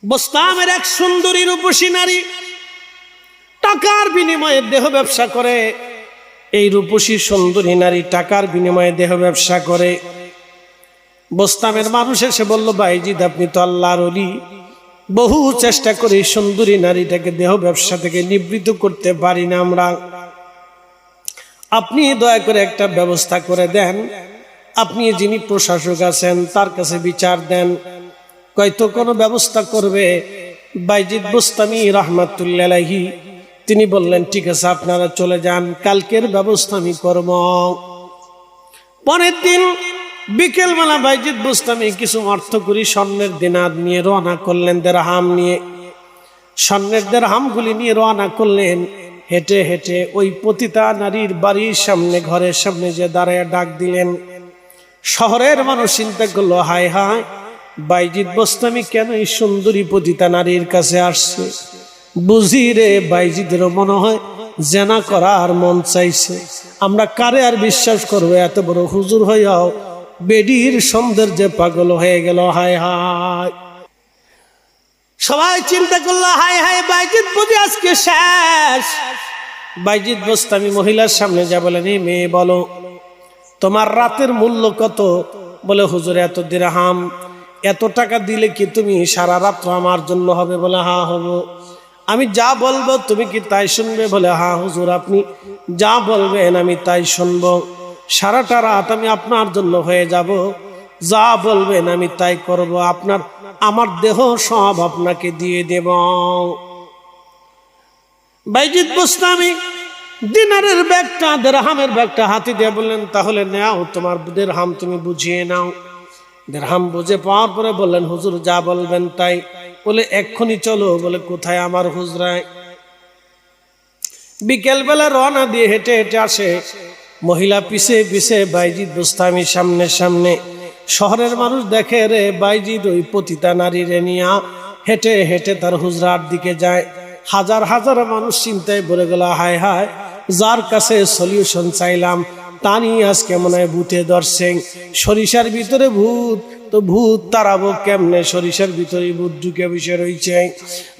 বোস্তামের এক সুন্দরী রূপসী নারী টাকার বিনিময়ে দেহ ব্যবসা করে। এই রূপসী সুন্দরী নারী টাকার বিনিময়ে দেহ ব্যবসা করে। বোস্তামের মানুষ এসে বলল, ভাইজিদ আপনি তো আল্লাহর ওলি, বহু চেষ্টা করে সুন্দরী নারীটাকে দেহ ব্যবসা থেকে নিবৃত্ত করতে পারি না আমরা, আপনি দয়া করে একটা ব্যবস্থা করে দেন। আপনি যিনি প্রশাসক আছেন তার কাছে বিচার দেন। হয়তো কোনো ব্যবস্থা করবে। বাইজিদ বোস্তামি রহমাতুল্লাহ আলাইহি তিনি বললেন, ঠিক আছে আপনারা চলে যান, কালকের ব্যবস্থা আমি করব। পরের দিন বিকেলবেলা বাইজিদ বোস্তামি কিছু অর্থ করি স্বর্ণের দিনার নিয়ে রওনা করলেন, দিরহাম নিয়ে। স্বর্ণের দিরহামগুলি নিয়ে রওনা করলেন। হেঁটে হেঁটে ওই পতিতা নারীর বাড়ির সামনে, ঘরের সামনে যে দাঁড়ায় ডাক দিলেন। শহরের মানুষ চিন্তা করলো, হায় হায়, বাইজিদ বোস্তামি কেন এই সুন্দরী পতিতা নারীর কাছে আসছে? বুঝি রে, বাইজিদেরও মনে হয় জেনা করার মন চাইছে। আমরা কারে আর বিশ্বাস করবো? এত বড় হুজুর হইয়াও বেডির সৌন্দর্যে পাগল হয়ে গেল। হায় হায়, সবাই চিন্তা করলো, হায় হায়, বাইজিদ বুঝি আজকে শেষ। বাইজিদ বোস্তামি মহিলার সামনে যা বলেন, এই মেয়ে বলো তোমার রাতের মূল্য কত? বলে, হুজুর এত দিরহাম। এত টাকা দিলে কি তুমি সারা রাত্র আমার জন্য হবে? বলে, হ্যাঁ হব। আমি যা বলবো তুমি কি তাই শুনবে? বলে, হ্যাঁ হুজুর, আপনি যা বলবেন আমি তাই শুনবো। সারাটা রাত আমি আপনার জন্য হয়ে যাব, যা বলবেন আমি তাই করব। আমার দেহ সব আপনাকে দিয়ে দেব। বাইজিদ বোস্তামি দিনারের ব্যাগটা, দিরহামের ব্যাগটা হাতে দিয়ে বললেন, তাহলে নাও, তোমার দিরহাম তুমি বুঝিয়ে নাও। দিরহাম বুঝে পাওয়ার পরে বললেন, হুজুর যা বলবেন তাই। বলে, এক্ষুনি চলো। বলে, কোথায়? আমার হুজরায়। বিকেলবেলা রওনা দিয়ে হেঁটে হেঁটে আসে। মহিলা পিছে পিছে, বাইজিদ বোস্তামির সামনে সামনে। শহরের মানুষ দেখে, রে বাইজিদ ওই পতিতা নারী রে নিয়া হেঁটে হেঁটে তার হুজরার দিকে যায়। হাজার হাজার মানুষ চিন্তায় পড়ে গেল, হায় হায়, যার কাছে সলিউশন চাইলাম তানি আজকে মনে হয় ভূতে ধরছে। সরিষার ভিতরে ভূত, তো ভূত তাড়াবো কেমনে? সরিষার ভিতরে ভূত ঢুকে বসে রয়েছে।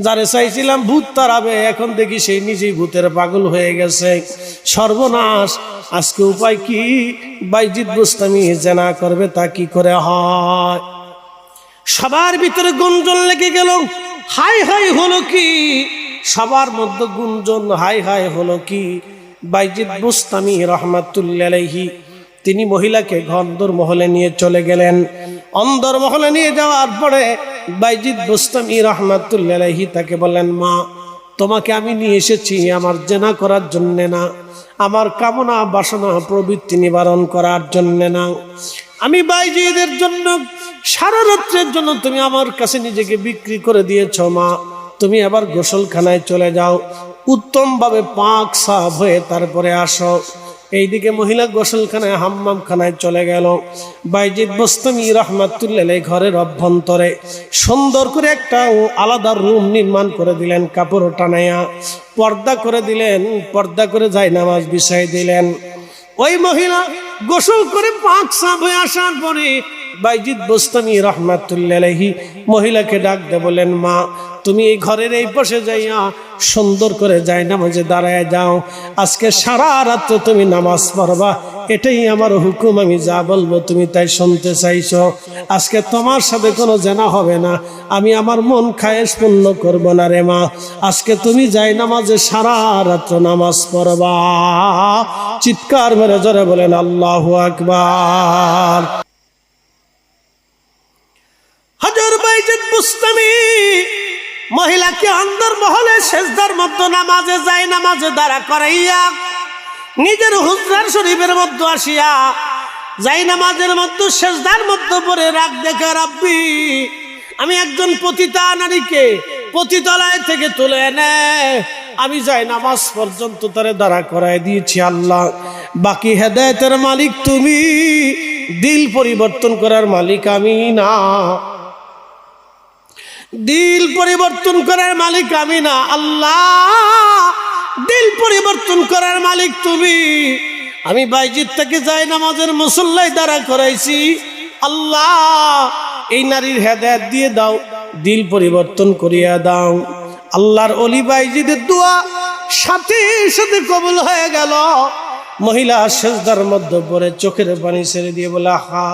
যারে চাইছিলাম ভূত তাড়াবে, এখন দেখি সেই নিজেই ভূতের পাগল হয়ে গেছে। সর্বনাশ, আজকে উপায় কি? বাইজিদ বোস্তামি জেনা করবে, তা কি করে হয়? সবার ভিতরে গুঞ্জন লেগে গেল, হাই হাই হলো কি? সবার মধ্যে গুঞ্জন, হাই হাই হলো কি? বাইজিদ বোস্তামি রহমাতুল্লাহ আলাইহি তিনি মহিলাকে অন্দরমহলে নিয়ে চলে গেলেন। অন্দরমহলে নিয়ে যাওয়ার পরে বাইজিদ বোস্তামি রহমাতুল্লাহ আলাইহি তাকে বললেন, মা, তোমাকে আমি নিয়ে এসেছি আমার জেনা করার জন্য না, আমার কামনা বাসনা প্রবৃত্তি নিবারণ করার জন্য না। আমি বাইজিদের জন্য, সারা রাত্রের জন্য তুমি আমার কাছে নিজেকে বিক্রি করে দিয়েছ। মা, তুমি আবার গোসলখানায় চলে যাও, উত্তম ভাবে পাক সাফ হয়ে তারপরে আসো। এইদিকে মহিলা গোসলখানায়, হাম্মামখানায় চলে গেল। বাইজিদ বোস্তামি রহমাতুল্লাহ আলাইহি ঘরের অভ্যন্তরে সুন্দর করে একটা আলাদা রুম নির্মাণ করে দিলেন, কাপড় টানাইয়া পর্দা করে দিলেন, পর্দা করে জায়নামাজ বিছাই দিলেন। ওই মহিলা গোসল করে পাক সাফ হয়ে আসার পরে বাইজিদ বোস্তামি রহমাতুল্লাহ আলাইহি মহিলাকে ডাক দিয়ে বলেন, মা, তুমি এই ঘরের এই পাশে যাইয়া সুন্দর করে জায়নামাজে দাঁড়ায় যাও। আজকে সারা রাত তুমি নামাজ পড়বা, এটাই আমার হুকুম। আমি যা বলবো তুমি তাই শুনতে চাইছো। আজকে তোমার সাথে কোনো জেনা হবে না, আমি আমার মন খায়েশ পূর্ণ করব না রে মা। আজকে তুমি জায়নামাজে সারা রাত নামাজ পড়বা। চিৎকার মেরে জোরে বলেন আল্লাহু আকবার। হযরত বাইজিদ বোস্তামি মহিলাকে অন্দরমহলে সেজদার মধ্যে নামাজে যায়, নামাজে দাঁড়া করাইয়া নিজের হুজরার শরীফের মধ্যে আসিয়া যাই নামাজের মধ্যে সেজদার মধ্যে পড়ে রাগ দেখে, রাব্বি, আমি একজন পতিতা নারীকে পতিতালয় থেকে তুলে এনে আমি যাই নামাজ পর্যন্ত তারে দাঁড়া করাই দিয়েছি। আল্লাহ, বাকি হেদায়েতের মালিক তুমি, দিল পরিবর্তন করার মালিক আমি না। দিল পরিবর্তন করার মালিক আমি না। আল্লাহ, দিল পরিবর্তন করার মালিক তুমি। আমি বাইজিদ থেকে যাই নামাজের মুসল্লায় দাঁড়া করাইছি। আল্লাহ, এই নারীর হেদায়েত দিয়ে দাও, দিল পরিবর্তন করিয়া দাও। আল্লাহর ওলি বাইজিদের দোয়া সাথে সাথে কবুল হয়ে গেল। মহিলা সেজদার মধ্যে পড়ে চোখের পানি ছেড়ে দিয়ে বলে, আহা,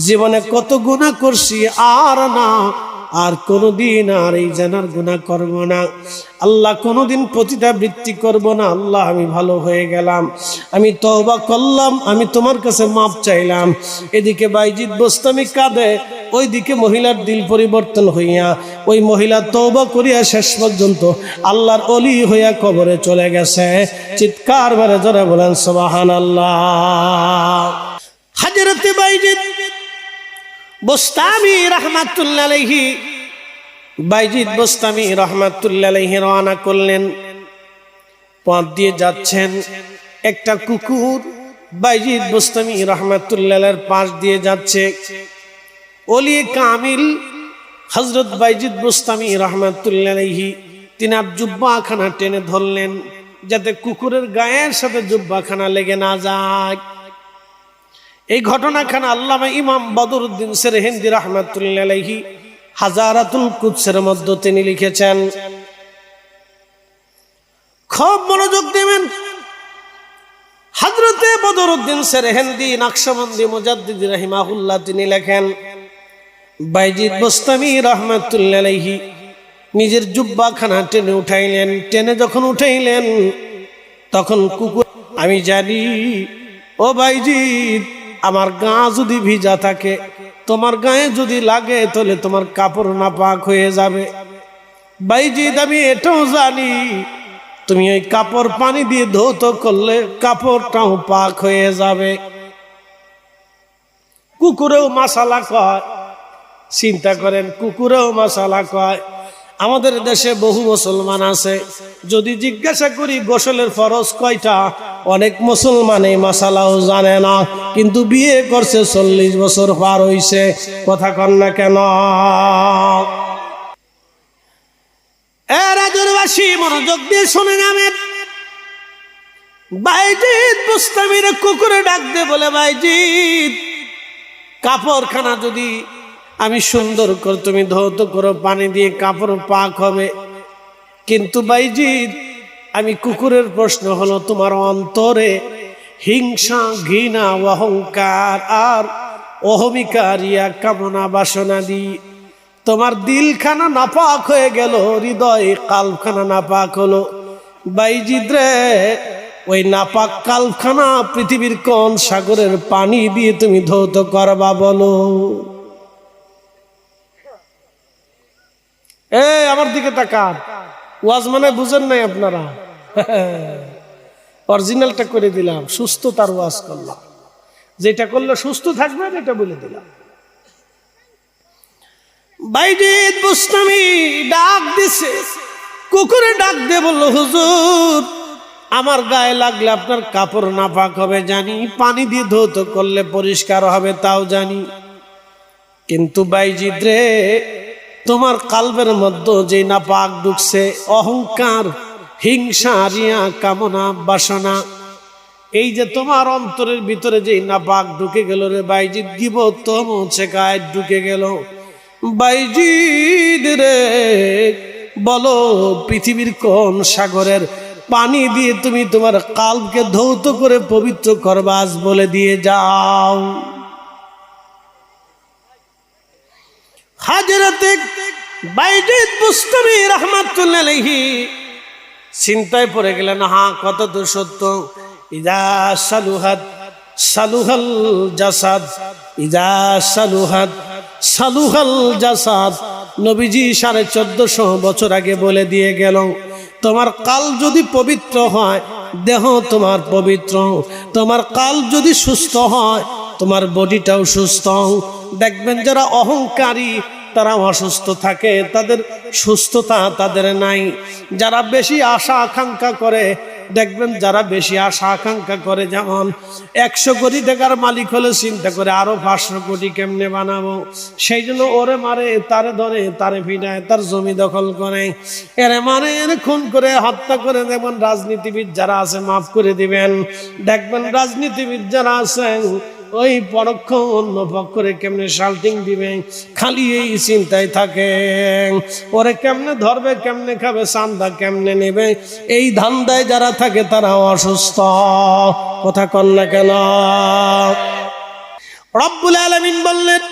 জীবনে কত গুনাহ করছি, আর না, আর কোনোদিন আর এই জানার গুনাহ করব না। আল্লাহ কোনোদিন পতিতাবৃত্তি করব না। আল্লাহ আমি ভালো হয়ে গেলাম, আমি তওবা করলাম, আমি তোমার কাছে মাপ চাইলাম। এদিকে বাইজিদ বোস্তামি কাঁদে, ওইদিকে মহিলার দিল পরিবর্তন হইয়া ওই মহিলা তওবা করিয়া শেষ পর্যন্ত আল্লাহর ওলি হইয়া কবরে চলে গেছে। চিৎকার মেরে জোরে বলেন সুবহানাল্লাহ। হযরতে বাইজিদ বোস্তামি রাহমাতুল্লাহ আলাইহি, বাইজিদ বোস্তামি রাহমাতুল্লাহ আলাইহি রওনা করলেন। পথ দিয়ে যাচ্ছেন, একটা কুকুর বাইজিদ বোস্তামি রাহমাতুল্লাহ আলাইহির পাশ দিয়ে যাচ্ছে। ওলি কামিল হযরত বাইজিদ বোস্তামি রাহমাতুল্লাহ আলাইহি তিনার জুব্বাখানা টেনে ধরলেন, যাতে কুকুরের গায়ের সাথে জুব্বাখানা লেগে না যায়। এই ঘটনাখানা আল্লামা ইমাম বদরুদ্দিন সেরহিন্দি রাহমাতুল্লাহ আলাইহি হাজারাতুল কুদসের মধ্যে তিনি লিখেছেন। খুব মনোযোগ দেবেন। হযরতে বদরুদ্দিন সেরহিন্দি নকশবন্দি মুজাদ্দিদ রাহিমাহুল্লাহ তিনি লেখেন, বাইজিদ বোস্তামি রাহমাতুল্লাহ আলাইহি নিজের জুব্বাখানা টেনে উঠাইলেন। টেনে যখন উঠাইলেন তখন কুকুর, আমি জানি ও বাইজিদ, আমার গা যদি ভিজা থাকে, তোমার গায়ে যদি লাগে, তাহলে তোমার কাপড় নাপাক হয়ে যাবে। বাইজিদ, আমি এটাও জানি তুমি ওই কাপড় পানি দিয়ে ধৌত করলে কাপড়টাও পাক হয়ে যাবে। কুকুরেও মাসালা কয়, চিন্তা করেন, কুকুরেও মাসালা কয়। আমাদের দেশে বহু মুসলমান আছে, যদি জিজ্ঞাসা করি গোসলের ফরজ কয়টা, অনেক মুসলমান এই মাসালাও জানে না, কিন্তু বিয়ে করছে 40 বছর পার হইছে। কথা কন না কেন? রাজুরবাসী মনোযোগ দিয়ে শুনে নামেন। বাইজিদ বোস্তামির কুকুরে ডাক দে বলে, বাইজিদ, কাপড়খানা যদি আমি সুন্দর করে তুমি ধৌত করো, পানি দিয়ে কাপড় পাক হবে। কিন্তু বাইজিদ, আমি কুকুরের প্রশ্ন হলো, তোমার অন্তরে হিংসা, ঘৃণা, অহংকার আর অহমিকা, রিয়া, কামনা, বাসনা দিয়ে তোমার দিলখানা নাপাক হয়ে গেল, হৃদয় কালখানা নাপাক হলো। বাইজিদ রে, ওই নাপাক কালখানা পৃথিবীর কোন সাগরের পানি দিয়ে তুমি ধৌত করবা বলো? আমার দিকে তাকান। ওয়াজ মানে বুঝেন নাই আপনারা? অরিজিনালটা করে দিলাম, সুস্থতার ওয়াজ করলাম। যেটা করলে সুস্থ থাকবে এটা বলে দিলাম। বাইজিদ বোস্তামি ডাক দিছে, কুকুরে ডাক দিয়ে বলল, হুজুর, আমার গায়ে লাগলে আপনার কাপড় নাপাক হবে জানি, পানি দিয়ে ধৌত করলে পরিষ্কার হবে তাও জানি, কিন্তু বাইজিদ রে, তোমার কালবের মধ্যে যে নাপাক ঢুকছে, অহংকার, হিংসা, রিয়া, কামনা, বাসনা, এই যে তোমার অন্তরের ভিতরে যে নাপাক ঢুকে গেল রে বাইজিদ, গীবত মুছে গায়ে ঢুকে গেল। বাইজিদ রে, বলো পৃথিবীর কোন সাগরের পানি দিয়ে তুমি তোমার কালবকে ধৌত করে পবিত্র করবা, আজ বলে দিয়ে যাও। হযরতে বাইজিদ বোস্তামি রাহমাতুল্লাহ আলাইহি চিন্তায় পড়ে গেলেন। হ্যাঁ, কত তো সত্য। ইজা সালুহাত সালুহাল জাসাদ, ইজা সালুহাত সালুহাল জাসাদ। নবীজি 1450 বছর আগে বলে দিয়ে গেল, তোমার কাল যদি পবিত্র হয়, দেহ তোমার পবিত্র। তোমার কাল যদি সুস্থ হয়, তোমার বডিটাও সুস্থ। দেখবেন যারা অহংকারী তারা অসুস্থ থাকে, তাদের সুস্থতা তাদের নাই। যারা বেশি আশা আকাঙ্ক্ষা করে, দেখবেন যারা বেশি আশা আকাঙ্ক্ষা করে, যেমন 100 কোটি টাকার মালিক হলে চিন্তা করে আরো 500 কোটি কেমনে বানাবো, সেই জন্য ওরে মারে, তারে ধরে, তারে ভিড়ায়, তার জমি দখল করে, এরে মারে, এর খুন করে, হত্যা করে। দেখবেন রাজনীতিবিদ যারা আছে, মাফ করে দিবেন, দেখবেন রাজনীতিবিদ যারা আছেন ওই পরোক্ষ অন্য পক্ষরে কেমনে শাল্টিং দিবে, খালি এই চিন্তায় থাকে। ওরে কেমনে ধরবে, কেমনে খাবে, চান্দা কেমনে নেবে, এই ধান্দায় যারা থাকে তারা অসুস্থ। কথা কন না কেন? রব্বুল আলামিন বললেন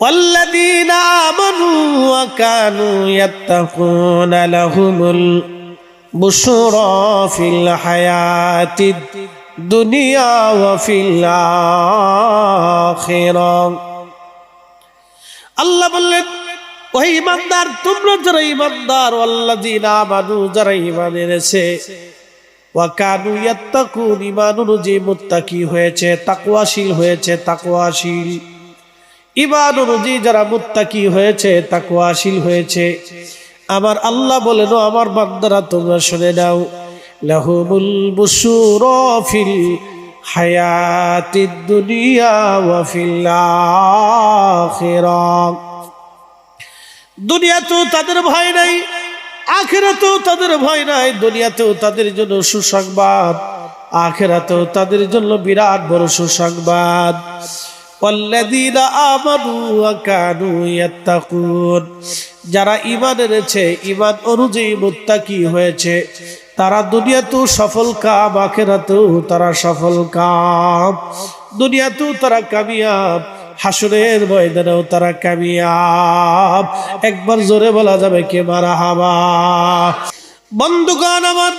والذين آمنوا وكانوا يتقون لهم البشرى في الحياة الدنيا وفي الآخرة। আল্লাহ বললেন ও ঈমানদার, তোমরা যারা ঈমানদার, ওয়াল্লাযীনা আমানু যারা ঈমান এনেছে, ওয়া কানু ইয়াত্তাকুন ঈমান অনুযায়ী মুত্তাকি হয়েছে, তাকওয়াশীল হয়েছে, তাকওয়াশীল ঈমান অনুযায়ী যারা মুত্তাকি হয়েছে, তাকওয়াশীল হয়েছে, আমার আল্লাহ বলেন ও আমার বান্দারা তোমরা শুনে নাও, লাহুমুল বুশুরা ফিল হায়াতিদ দুনিয়া ওয়া ফিল আখিরাহ। দুনিয়াতেও তাদের ভয় নাই, আখিরাতেও তাদের ভয় নাই। দুনিয়াতেও তাদের জন্য সুসংবাদ, আখিরাতেও তাদের জন্য বিরাট বড় সুসংবাদ। ওয়াল্লাযীনা আমানু ওয়া কানু ইয়াত্তাকুন, যারা ঈমান এনেছে, ঈমান অনুযায়ী মুত্তাকি হয়েছে, তারা দুনিয়াতেও সফল কাম, আখিরাতেও তারা সফল কাম। দুনিয়াতেও তারা কামিয়াব, হাসরের ময়দানেও তারা কামিয়াব। একবার জোরে বলা যাবে কে মারহাবা। বন্ধুগণ আমার,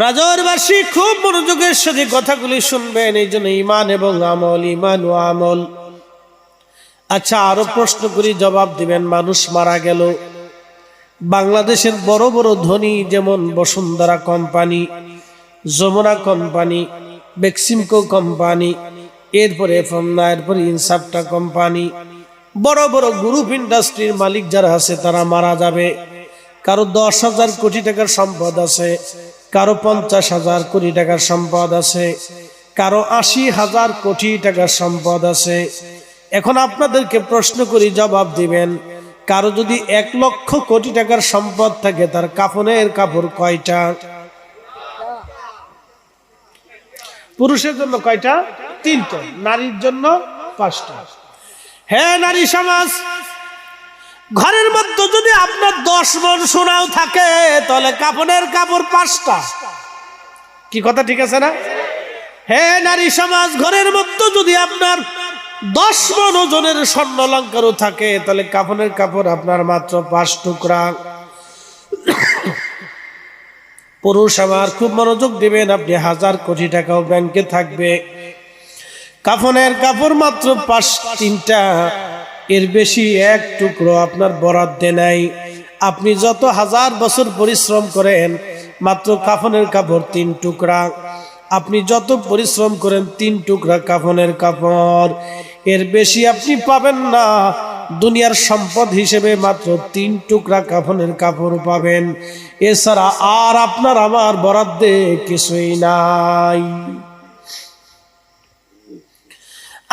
রাজরবাসী খুব মনোযোগের সাথে কথাগুলি শুনবেন, এই জন্য ঈমান এবং আমল, ঈমান ও আমল। আচ্ছা, আরো প্রশ্ন করি, জবাব দিবেন। মানুষ মারা গেল, বাংলাদেশের বড় বড় ধনী যেমন Bashundhara company, Jamuna company, Beximco company, এরপরে ফমনা, এরপরে ইনসাফটা কোম্পানি, বড় বড় গ্রুপ ইন্ডাস্ট্রির মালিক যারা আছে তারা মারা যাবে। কারো 10,000 কোটি টাকার সম্পদ আছে, কারো 50,000 কোটি টাকার সম্পদ আছে, কারো 80,000 কোটি টাকার সম্পদ আছে। এখন আপনাদেরকে প্রশ্ন করি, জবাব দিবেন। কারো যদি 1 লক্ষ কোটি টাকার সম্পদ থাকে, তার কাফনের কাপড় কয়টা? পুরুষের জন্য কয়টা? 3টা, নারীর জন্য 5টা। হ্যাঁ নারী সমাজ, ঘরের মধ্যে যদি আপনার 10 মণ সোনাও থাকে, তাহলে কাফনের কাপড় 5টা। কি কথা ঠিক আছে না? হ্যাঁ নারী সমাজ, ঘরের মধ্যে যদি আপনার 10 মণ ওজনের স্বর্ণ অলংকারও থাকে, তাহলে কাফনের কাপড় আপনার মাত্র 5 টুকরা। পুরুষ আমার, খুব মনোযোগ দিবেন, আপনি 1000 কোটি টাকাও ব্যাংকে থাকবে, কাফনের কাপড় মাত্র 3টা, এর বেশি 1 টুকরো আপনার বরাদ্দে নাই। আপনি যত 1000 বছর পরিশ্রম করেন, মাত্র কাফনের কাপড় 3 টুকরা। আপনি যত পরিশ্রম করেন, 3 টুকরা কাফনের কাপড়, এর বেশি আপনি পাবেন না। দুনিয়ার সম্পদ হিসেবে মাত্র 3 টুকরা কাফনের কাপড় পাবেন, এছাড়া আর আপনার আমার বরাদ্দে কিছুই নাই।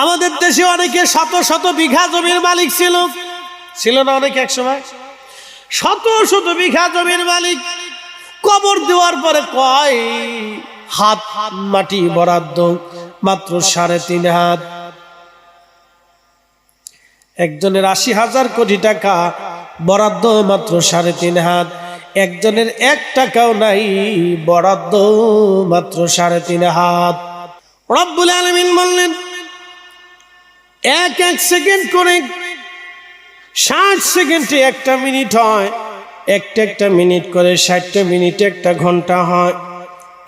আমাদের দেশে অনেকে শত শত বিঘা জমির মালিক ছিল না? অনেকে একসময় শত শত বিঘা জমির মালিক। কবর দেওয়ার পরে কয় হাত মাটি বরাদ্দ? মাত্র 3.5 হাত। একজনের 80,000 কোটি টাকা বরাদ্দ, মাত্র 3.5 হাত। একজনের 1 টাকাও নাই বরাদ্দ, মাত্র 3.5 হাত। রব্বুল আলামিন বললেন, 1 সেকেন্ড করে 60 সেকেন্ডে 1টা মিনিট হয়, একটা মিনিট করে 60টা মিনিটে 1টা ঘন্টা হয়,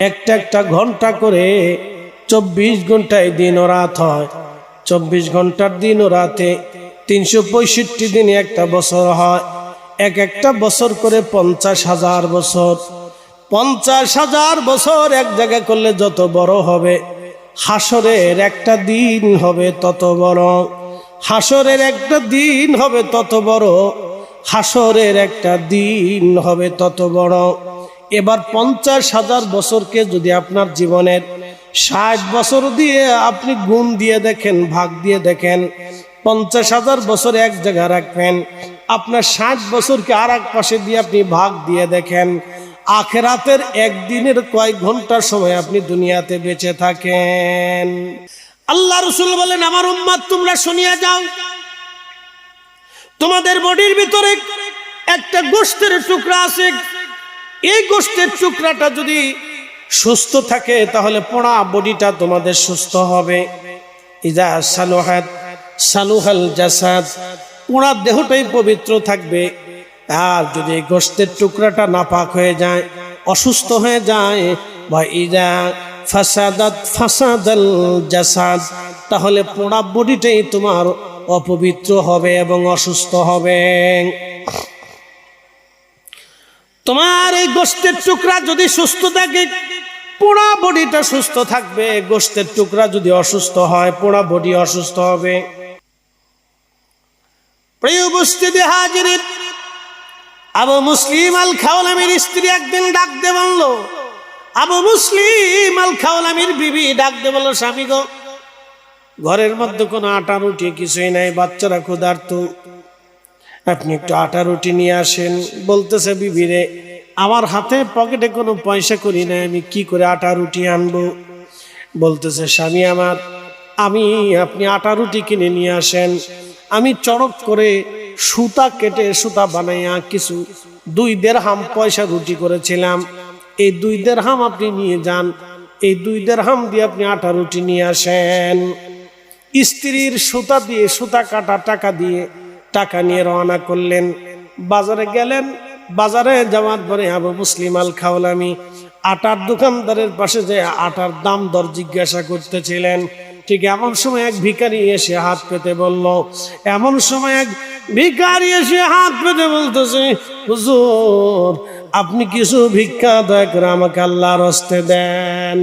একটা ঘন্টা করে 24 ঘন্টায় দিন ও রাত হয়। 24 ঘন্টার দিন ও রাতে 365 দিনে 1টা বছর হয়। একটা বছর করে 50,000 বছর। 50,000 বছর এক জায়গা করলে যত বড় হবে, হাসরের একটা দিন হবে তত বড়। হাসরের একটা দিন হবে তত বড়, হাসরের একটা দিন হবে তত বড়। এবার 50,000 বছরকে যদি আপনার জীবনের 60 বছর দিয়ে আপনি গুণ দিয়ে দেখেন, ভাগ দিয়ে দেখেন, 50,000 বছর এক জায়গায় রাখবেন, আপনার 60 বছরকে আর এক পাশে দিয়ে আপনি ভাগ দিয়ে দেখেন, আখিরাতের একদিনের কয় ঘন্টা সময় আপনি দুনিয়াতে বেঁচে থাকেন। আল্লাহ রাসূল বলেন, আমার উম্মত তোমরা শুনিয়া যাও, তোমাদের বডির ভিতরে একটা গোশতের টুকরা আছে, এই গোশতের টুকরাটা যদি সুস্থ থাকে তাহলে পোড়া বডিটা তোমাদের সুস্থ হবে। ইজা সালুহাত সালুহাল জাসাদ, পোড়া দেহটাই পবিত্র থাকবে। আর যদি গোশতের টুকরাটা নাপাক হয়ে যায়, অসুস্থ হয়ে যায়, বা ইজা ফাসাদাত ফাসাদাল জাসাদ, তাহলে পোড়া বডিটাই তোমার অপবিত্র হবে এবং অসুস্থ হবে। তোমার এই গোশতের টুকরা যদি সুস্থ থাকে, পোড়া বডিটা সুস্থ থাকবে। গোশতের টুকরা যদি অসুস্থ হয়, পোড়া বডি অসুস্থ হবে। প্রিয় উপস্থিতি হাজিরিন, আবু মুসলিম আল খাওলামির স্ত্রী একদিন ডাক দিয়ে বলল, আবু মুসলিম আল খাওলামির বিবি ডাক দিয়ে বলল, স্বামী গো, ঘরের মধ্যে কোনো আটা রুটি কিছুই নাই, বাচ্চারা ক্ষুধার্ত, আপনি একটু আটা রুটি নিয়ে আসেন। বলতেছে, বিবিরে, আমার হাতে পকেটে কোনো পয়সা করি নাই, আমি কি করে আটা রুটি আনবো? বলতেছে, স্বামী আমার, আপনি আটা রুটি কিনে নিয়ে আসেন, আমি চড়ক করে সুতা কেটে সুতা বানাইয়া কিছু 2 দিরহাম পয়সা রুটি করেছিলাম, এই 2 দিরহাম আপনি নিয়ে যান, এই 2 দিরহাম দিয়ে আপনি আটা রুটি নিয়ে আসেন। স্ত্রীর সুতা দিয়ে সুতা কাটা টাকা দিয়ে টাকা নিয়ে রওনা করলেন, বাজারে গেলেন। বাজারে যাওয়ার পরে আবু মুসলিম আল খাওলামি আটার দোকানদারের পাশে যে আটার দাম দর জিজ্ঞাসা করতেছিলেন। ঠিক এমন সময় এক ভিখারি এসে হাত পেতে বলল, বলতেছে, হুজুর, আপনি কিছু ভিক্ষা দয়া করে আমাকে আল্লাহর হস্তে দেন,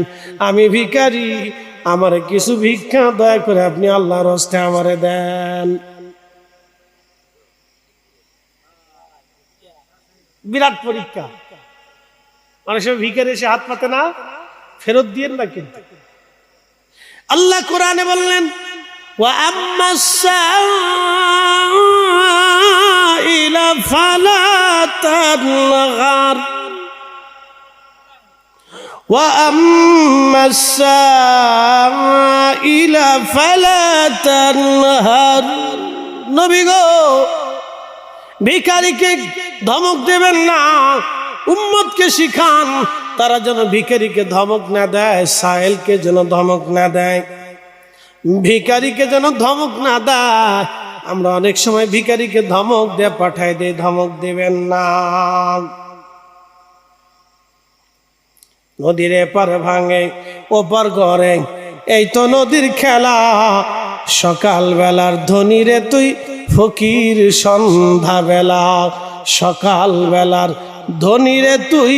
আমি ভিখারি, আমারে কিছু ভিক্ষা দয়া করে আপনি আল্লাহর হস্তে আমারে দেন। বিরাট পরীক্ষা, অনেক সময় ভিখারি এসে হাত পাতে না, ফেরত দিয়েন না। কিন্তু আল্লাহ কোরআনে বললেন, ওয়া আম্মাস সাইলা ফালা তানহার, ওয়া আম্মাস সাইলা ফালা তানহার। নবী গো, ভিখারিকে ধমক দেবেন না, উম্মতকে শিখান তারা যেন ভিখারিকে ধমক না দেয়, সাইলকে যেন ধমক না দেয়, ভিখারিকে যেন ধমক না দেয়। আমরা অনেক সময় ভিখারিকে ধমক দিয়ে পাঠাই দেই, ধমক দেবেন না। নদীর এপার ভাঙে ওপার গড়ে, এই তো নদীর খেলা, সকাল বেলার ধনী রে তুই ফকির সন্ধ্যা বেলা, সকাল বেলার ধনী রে তুই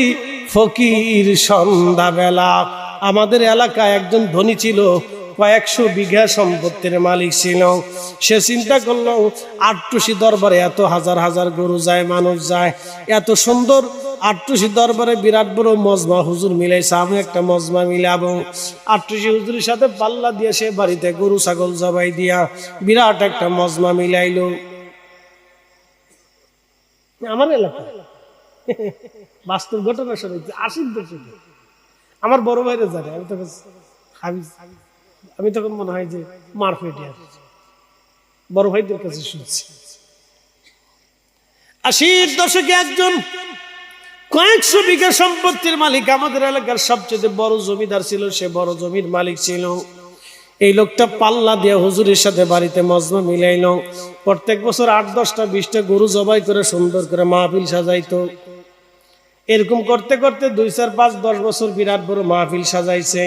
ফকির সন্ধ্যা বেলা। আমাদের এলাকায় একজন ধনী ছিল, কয়েকশো বিঘা সম্পত্তির মালিক ছিল। সে চিন্তা করলো, আটটুসি দরবারে এত হাজার হাজার গরু যায়, মানুষ যায়, এত সুন্দর আটটুসি দরবারে বিরাট বড় মজমা হুজুর মিলাইছে, আমি একটা মজমা মিলাবো। আটটুসি হুজুরের সাথে পাল্লা দিয়ে সে বাড়িতে গরু ছাগল জবাই দিয়া বিরাট একটা মজমা মিলাইলো। আমার এলাকায় বাস্তব ঘটনা শুনেছি, 80 দশকে আমার বড় ভাইরা জানে, আমি তখন মনে হয় যে মারফেটে আসছি, বড় ভাইদের কাছে শুনছি। 80 দশকে একজন কয়েকশো বিঘা সম্পত্তির মালিক, আমাদের এলাকার সবচেয়ে বড় জমিদার ছিল, সে বড় জমির মালিক ছিল। এই লোকটা পাল্লা দিয়ে হুজুরের সাথে বাড়িতে মজমা মিলাইল। প্রত্যেক বছর 8-10টা 20টা গরু জবাই করে সুন্দর করে মাহফিল সাজাইতো। এরকম করতে করতে 2, 4, 5, 10 বছর বিরাট বড় মাহফিল সাজাইছে।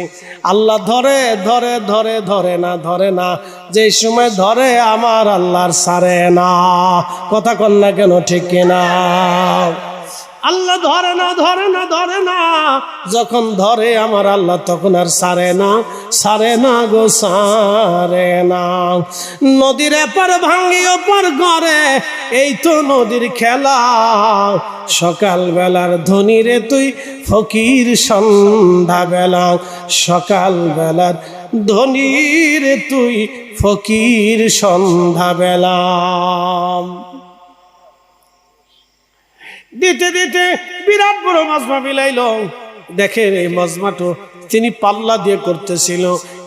আল্লাহ ধরে ধরে ধরে ধরে না, ধরে না, যে সময় ধরে আমার আল্লাহর সারে না। কথা কন না কেন, ঠিক কিনা? আল্লাহ ধরে না, ধরে না, ধরে না। যখন ধরে আমার আল্লাহ তখন আর সারে না, সারে না গো, সারে না। নদীর এপার ভাঙি ওপার গড়ে, এই তো নদীর খেলা, সকাল বেলার ধনী রে তুই ফকির সন্ধ্যা বেলা, সকাল বেলার ধনী রে তুই ফকির সন্ধ্যা বেলা। দিতে দিতে বিরাট বড় মাজমা মিলাইল। দেখেন এই মাজমাটো তিনি পাল্লা দিয়ে করতেছিল,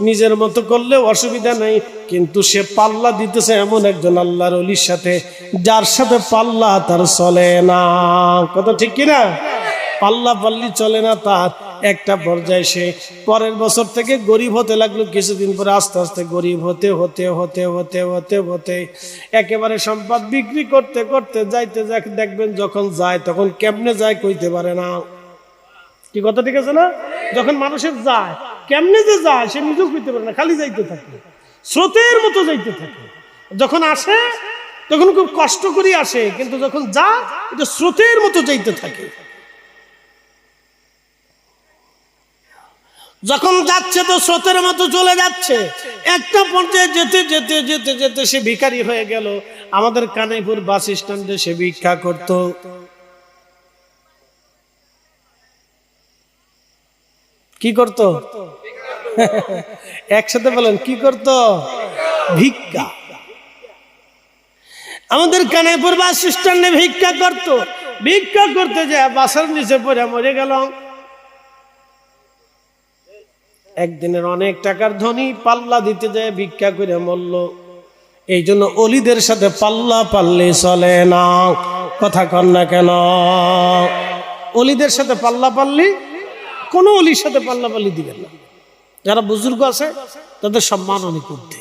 নিজের মতো করলে অসুবিধা নেই, কিন্তু সে পাল্লা দিতেছে এমন একজন আল্লাহর ওলির সাথে, যার সাথে পাল্লা তার চলে না। কথা ঠিক কিনা? পাল্লা পাল্লি চলে না তার। একটা পর্যায়ে সে পরের বছর থেকে গরিব হতে লাগলো। কিছুদিন পরে আস্তে আস্তে গরিব হতে হতে হতে হতে হতে হতে একেবারে সম্পদ বিক্রি করতে করতে যাইতে দেখবেন যখন যায় তখন কেমনে যায় কইতে পারে না। কি কথা ঠিক আছে না? যখন মানুষের যায় কেমনে যে যায় সে নিজেও কইতে পারে না, খালি যাইতে থাকে, স্রোতের মতো যাইতে থাকে। যখন আসে তখন খুব কষ্ট করে আসে, কিন্তু যখন যায় এটা স্রোতের মতো যাইতে থাকে। যখন যাচ্ছে তো স্রোতের মতো চলে যাচ্ছে। একটা পর্যায়ে যেতে যেতে যেতে যেতে সে ভিখারি হয়ে গেল। আমাদের কানাইপুর বাস স্ট্যান্ডে সে ভিক্ষা করত। কি করত? একসাথে বলেন, কি করত? ভিক্ষা। আমাদের কানাইপুর বাস স্ট্যান্ডে ভিক্ষা করত। ভিক্ষা করতে যায় বাসের নিচে পড়ে মরে গেল। একদিনের অনেক টাকার ধনী পাল্লা দিতে যায় ভিক্ষা করে মরল। এই জন্য অলিদের সাথে পাল্লা পাল্লি চলে না। কথা কন না কেন? অলিদের সাথে পাল্লা পাল্লি, কোন অলির সাথে পাল্লা পাল্লি দিবেন না। যারা বুজুর্গ আছে তাদের সম্মান অনেক করতে।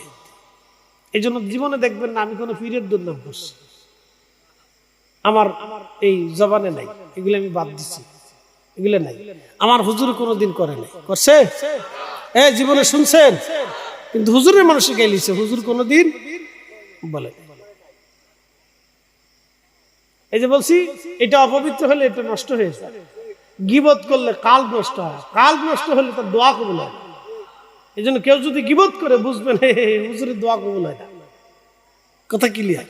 এই জন্য জীবনে দেখবেন না আমি কোনো পীরের দুর্নাম করছি, আমার এই জবানে নাই, এগুলো আমি বাদ দিচ্ছি, এগুলো নাই। আমার হুজুর কোনোদিন করে নাই, করছে? জীবনে শুনছেন? কিন্তু হুজুরের মানুষে গাইলিছে, হুজুর কোনোদিন বলে। এই যে বলছি এটা অপবিত্র হলে এটা নষ্ট হয়ে যায়। গীবত করলে কাল নষ্ট হয়, কাল নষ্ট হলে তার দোয়া কবুল হয়। এই জন্য কেউ যদি গীবত করে বুঝবেন হুজুরের দোয়া কবুল হয় না। কথা ক্লিয়ার?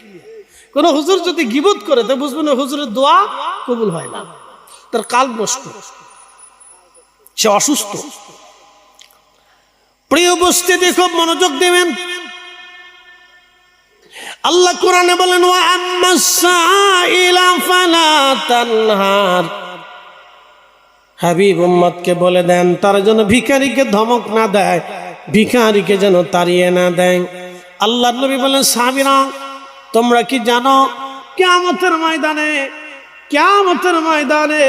কোন হুজুর যদি গীবত করে তা বুঝবেন হুজুরের দোয়া কবুল হয় না, তার কাল নষ্ট, সে অসুস্থ। প্রিয় উপস্থিতি, খুব মনোযোগ দেবেন। আল্লাহ কোরআনে বলেন, ওয়া আম্মাস সাইলা ফালা তানহার। হাবিব উম্মতকে বলে দেন তার জন্য ভিখারিকে ধমক না দেয়, ভিখারিকে যেন তাড়িয়ে না দেয়। আল্লাহর নবী বলেন, সাহাবীরা তোমরা কি জানো কিয়ামতের ময়দানে, কিয়ামতের ময়দানে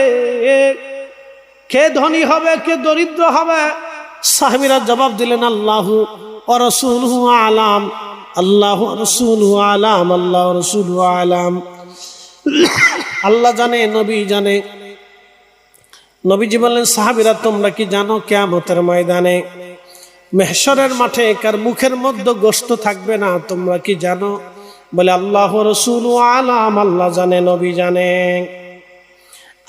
কে ধনী হবে কে দরিদ্র হবে? সাহাবীরা জবাব দিলেন, আল্লাহু ওয়া রাসূলুহু আলাম, আল্লাহু ওয়া রাসূলুহু আলাম, আল্লাহু ওয়া রাসূলুহু আলাম। আল্লাহ জানে, নবী জানে। নবীজি বললেন, সাহাবীরা তোমরা কি জানো কিয়ামতের ময়দানে মাহশরের মাঠে কার মুখের মধ্যে গোশত থাকবে না? তোমরা কি জানো? বলে আল্লাহু ওয়া রাসূলুহু আলাম, আল্লাহ জানে, নবী জানে।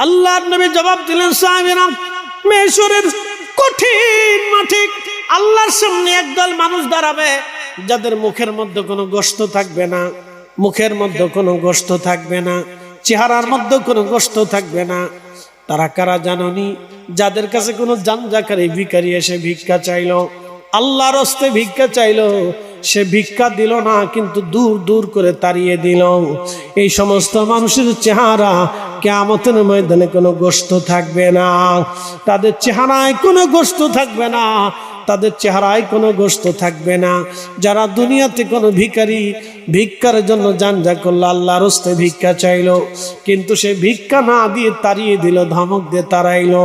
আল্লাহর নবী জবাব দিলেন, সাহাবীরা মাহশরের কঠিন মাঠে আল্লাহর সামনে একদল মানুষ দাঁড়াবে যাদের মুখের মধ্যে কোনো গোশত থাকবে না, মুখের মধ্যে কোনো গোশত থাকবে না, চেহারার মধ্যে কোনো গোশত থাকবে না। তারা কারা জানোনি? যাদের কাছে কোনো জানজাকারী ভিখারি এসে ভিক্ষা চাইলো, আল্লাহর হস্তে ভিক্ষা চাইলো, সে ভিক্ষা দিল না কিন্তু দূর দূর করে তাড়িয়ে দিল। এই সমস্ত মানুষের চেহারা কিয়ামতের ময়দানে কোনো গোশত থাকবে না, তাদের চেহারায় কোনো গোশত থাকবে না, তাদের চেহারায় কোনো গোশত থাকবে না। যারা দুনিয়াতে কোনো ভিখারি ভিক্ষার জন্য জানজা করলো, আল্লাহর হস্তে ভিক্ষা চাইলো, কিন্তু সে ভিক্ষা না দিয়ে তাড়িয়ে দিল, ধমক দিয়ে তাড়াইলো,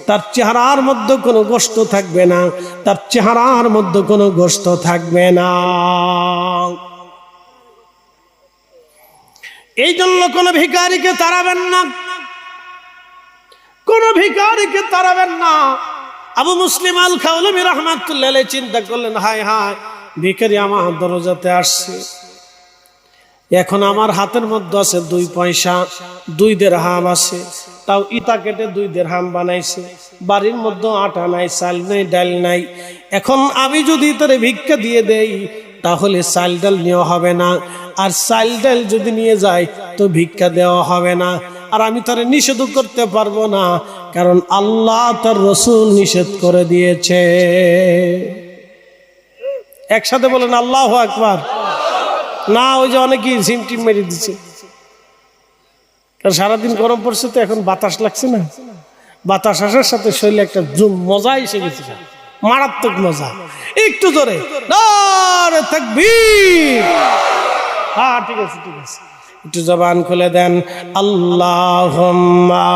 তার চেহারার মধ্যে কোনো গোশত থাকবে না, তার চেহারার মধ্যে কোনো গোশত থাকবে না। এই জন্য কোনো ভিখারিকে তাড়াবেন না, কোনো ভিখারিকে তাড়াবেন না। আবু মুসলিম আল খাওলামি রাহমাতুল্লাহ আলাইহি চিন্তা করলেন, হায় হায়, ভিখারি আমার দরজাতে আসছে, এখন আমার হাতের মধ্যে আছে 2 পয়সা, 2 দিরহাম আছে, তাও ইটা কেটে 2 দিরহাম বানাইছে, বাড়ির মধ্যে আটা নাই, চাল নাই, ডাল নাই। এখন আমি যদি তারে ভিক্ষা দিয়ে দেই তাহলে চাল ডাল নেওয়া হবে না, আর চাল ডাল যদি নিয়ে যায় তো ভিক্ষা দেওয়া হবে না, আর আমি তারে নিষেধ করতে পারবো না, কারণ আল্লাহ তার রাসূল নিষেধ করে দিয়েছে। একসাথে বলেন আল্লাহু আকবার। না ওই যে অনেকেই সিমটিম মেরে দিচ্ছে, সারাদিন গরম পড়ছে তো এখন বাতাস লাগছে না, বাতাস আসার সাথে শরীরে একটা মজা এসে গেছে, মারাত্মক মজা। একটু জোরে নারে তাকবীর। হ্যাঁ ঠিক আছে ঠিক আছে, একটু জবান খুলে দেন। আল্লাহুম্মা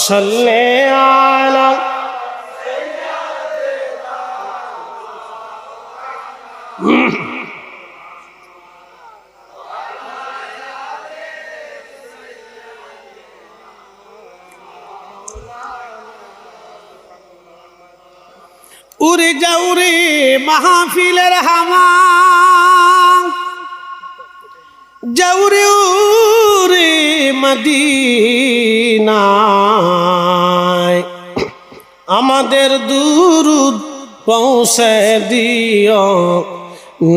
সাল্লি আলা উড়ে যাও রে মাহফিলের হাওয়া, যাও রে উড়ে মদিনায়, আমাদের দুরুদ পৌঁছে দিও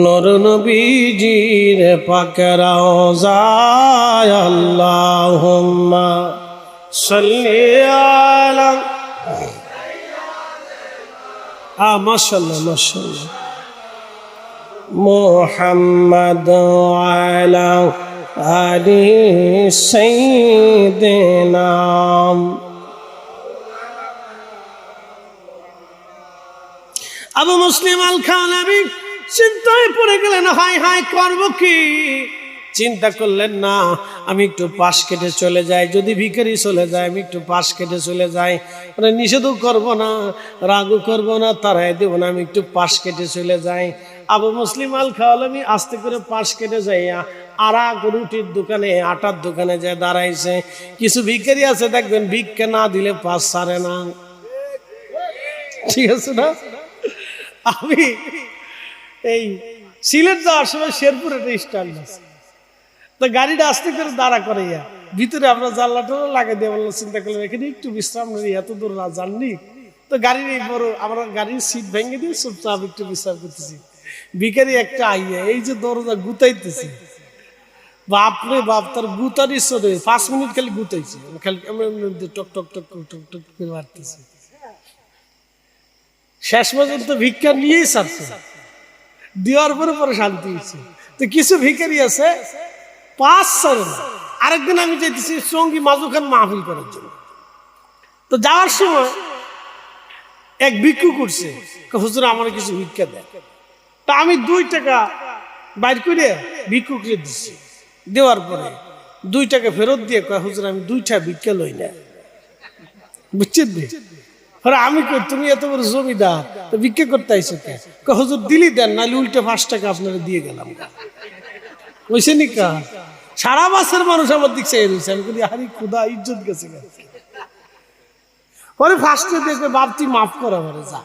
নূর নবীজির পাক রওজায়। আল্লাহুম্মা সাল্লি আলা মাশাআল্লাহ মাশাআল্লাহ মুহাম্মদ আলা আলি সাইয়্যিদিনা। আবু মুসলিম আল খানাবী চিন্তায় পড়ে গেলেন, হাই হাই করব কি? চিন্তা করলেন না, আমি একটু পাশ কেটে চলে যাই, যদি ভিখারি চলে যায় আমি একটু পাশ কেটে চলে যাই, মানে নিষেধও করবো না, রাগও করবো না, তারাই দেবো না, আমি একটু পাশ কেটে চলে যাই। আবু মুসলিম আল খাওয়ালামি আস্তে করে পাশ কেটে যাইয়া আর এক রুটির দোকানে, আটার দোকানে যায় দাঁড়াইছে। কিছু ভিখারি আছে দেখবেন ভিক্ষা না দিলে পাশ ছাড়ে না, ঠিক আছে না? আমি এই সিলেট যাওয়ার সময় শেরপুর একটা স্ট্যান্ড আছে, তো গাড়িটা আস্তে করে দাঁড়া করে ভিতরে আমরা জানলাটা লাগাই দিয়ে বললাম, চিন্তা করলাম এখানে একটু বিশ্রাম নেই, এত দূর না জাননি, তো গাড়ির এই বড় আমরা গাড়ির সিট ভেঙে দিয়ে চুপচাপ একটু বিশ্রাম করতেছি। ভিখারি একটা আইয়া এই যে দরজা গুতাইতেছে, বাপরে বাপ, তার গুতার ইচ্ছা দেবে, 5 মিনিট খালি গুতাইছে, খালি টক টক টক টক টক টক করে মারতেছে। শেষ পর্যন্ত ভিক্ষা নিয়েই ছাড়ছে, দেওয়ার পরে পরে শান্তি হয়েছে। তো কিছু ভিখারি আছে পাঁচ ছাড়ে না। আরেকদিন আমি যেতেছি সঙ্গী মাজুখান মাহফিল করার জন্য, তো যাওয়ার সময় এক ভিক্ষু করছে, হুজুর আমার কিছু ভিক্ষা দেয়। তা আমি 2 টাকা বাইর করে ভিক্ষুকে দিচ্ছি, দেওয়ার পরে 2 টাকা ফেরত দিয়ে কয়, হুজুর আমি 2টা ভিক্ষা লই না, বুঝছেন? আমি কই তুমি এত বড় জমিদার, তো ভিক্ষা করতে আইসো কে? হুজুর দিলি দেন, নাহলে উল্টে 5 টাকা আপনারা দিয়ে গেলাম, বুঝছে নি? কা সারা মাসের মানুষ আমার দিক চেয়ে রয়েছে, আমি কই হারি খুদা ইজ্জত গেছে। পরে ফার্স্টে দেখবে বাপ তুই মাফ করা পারে যা।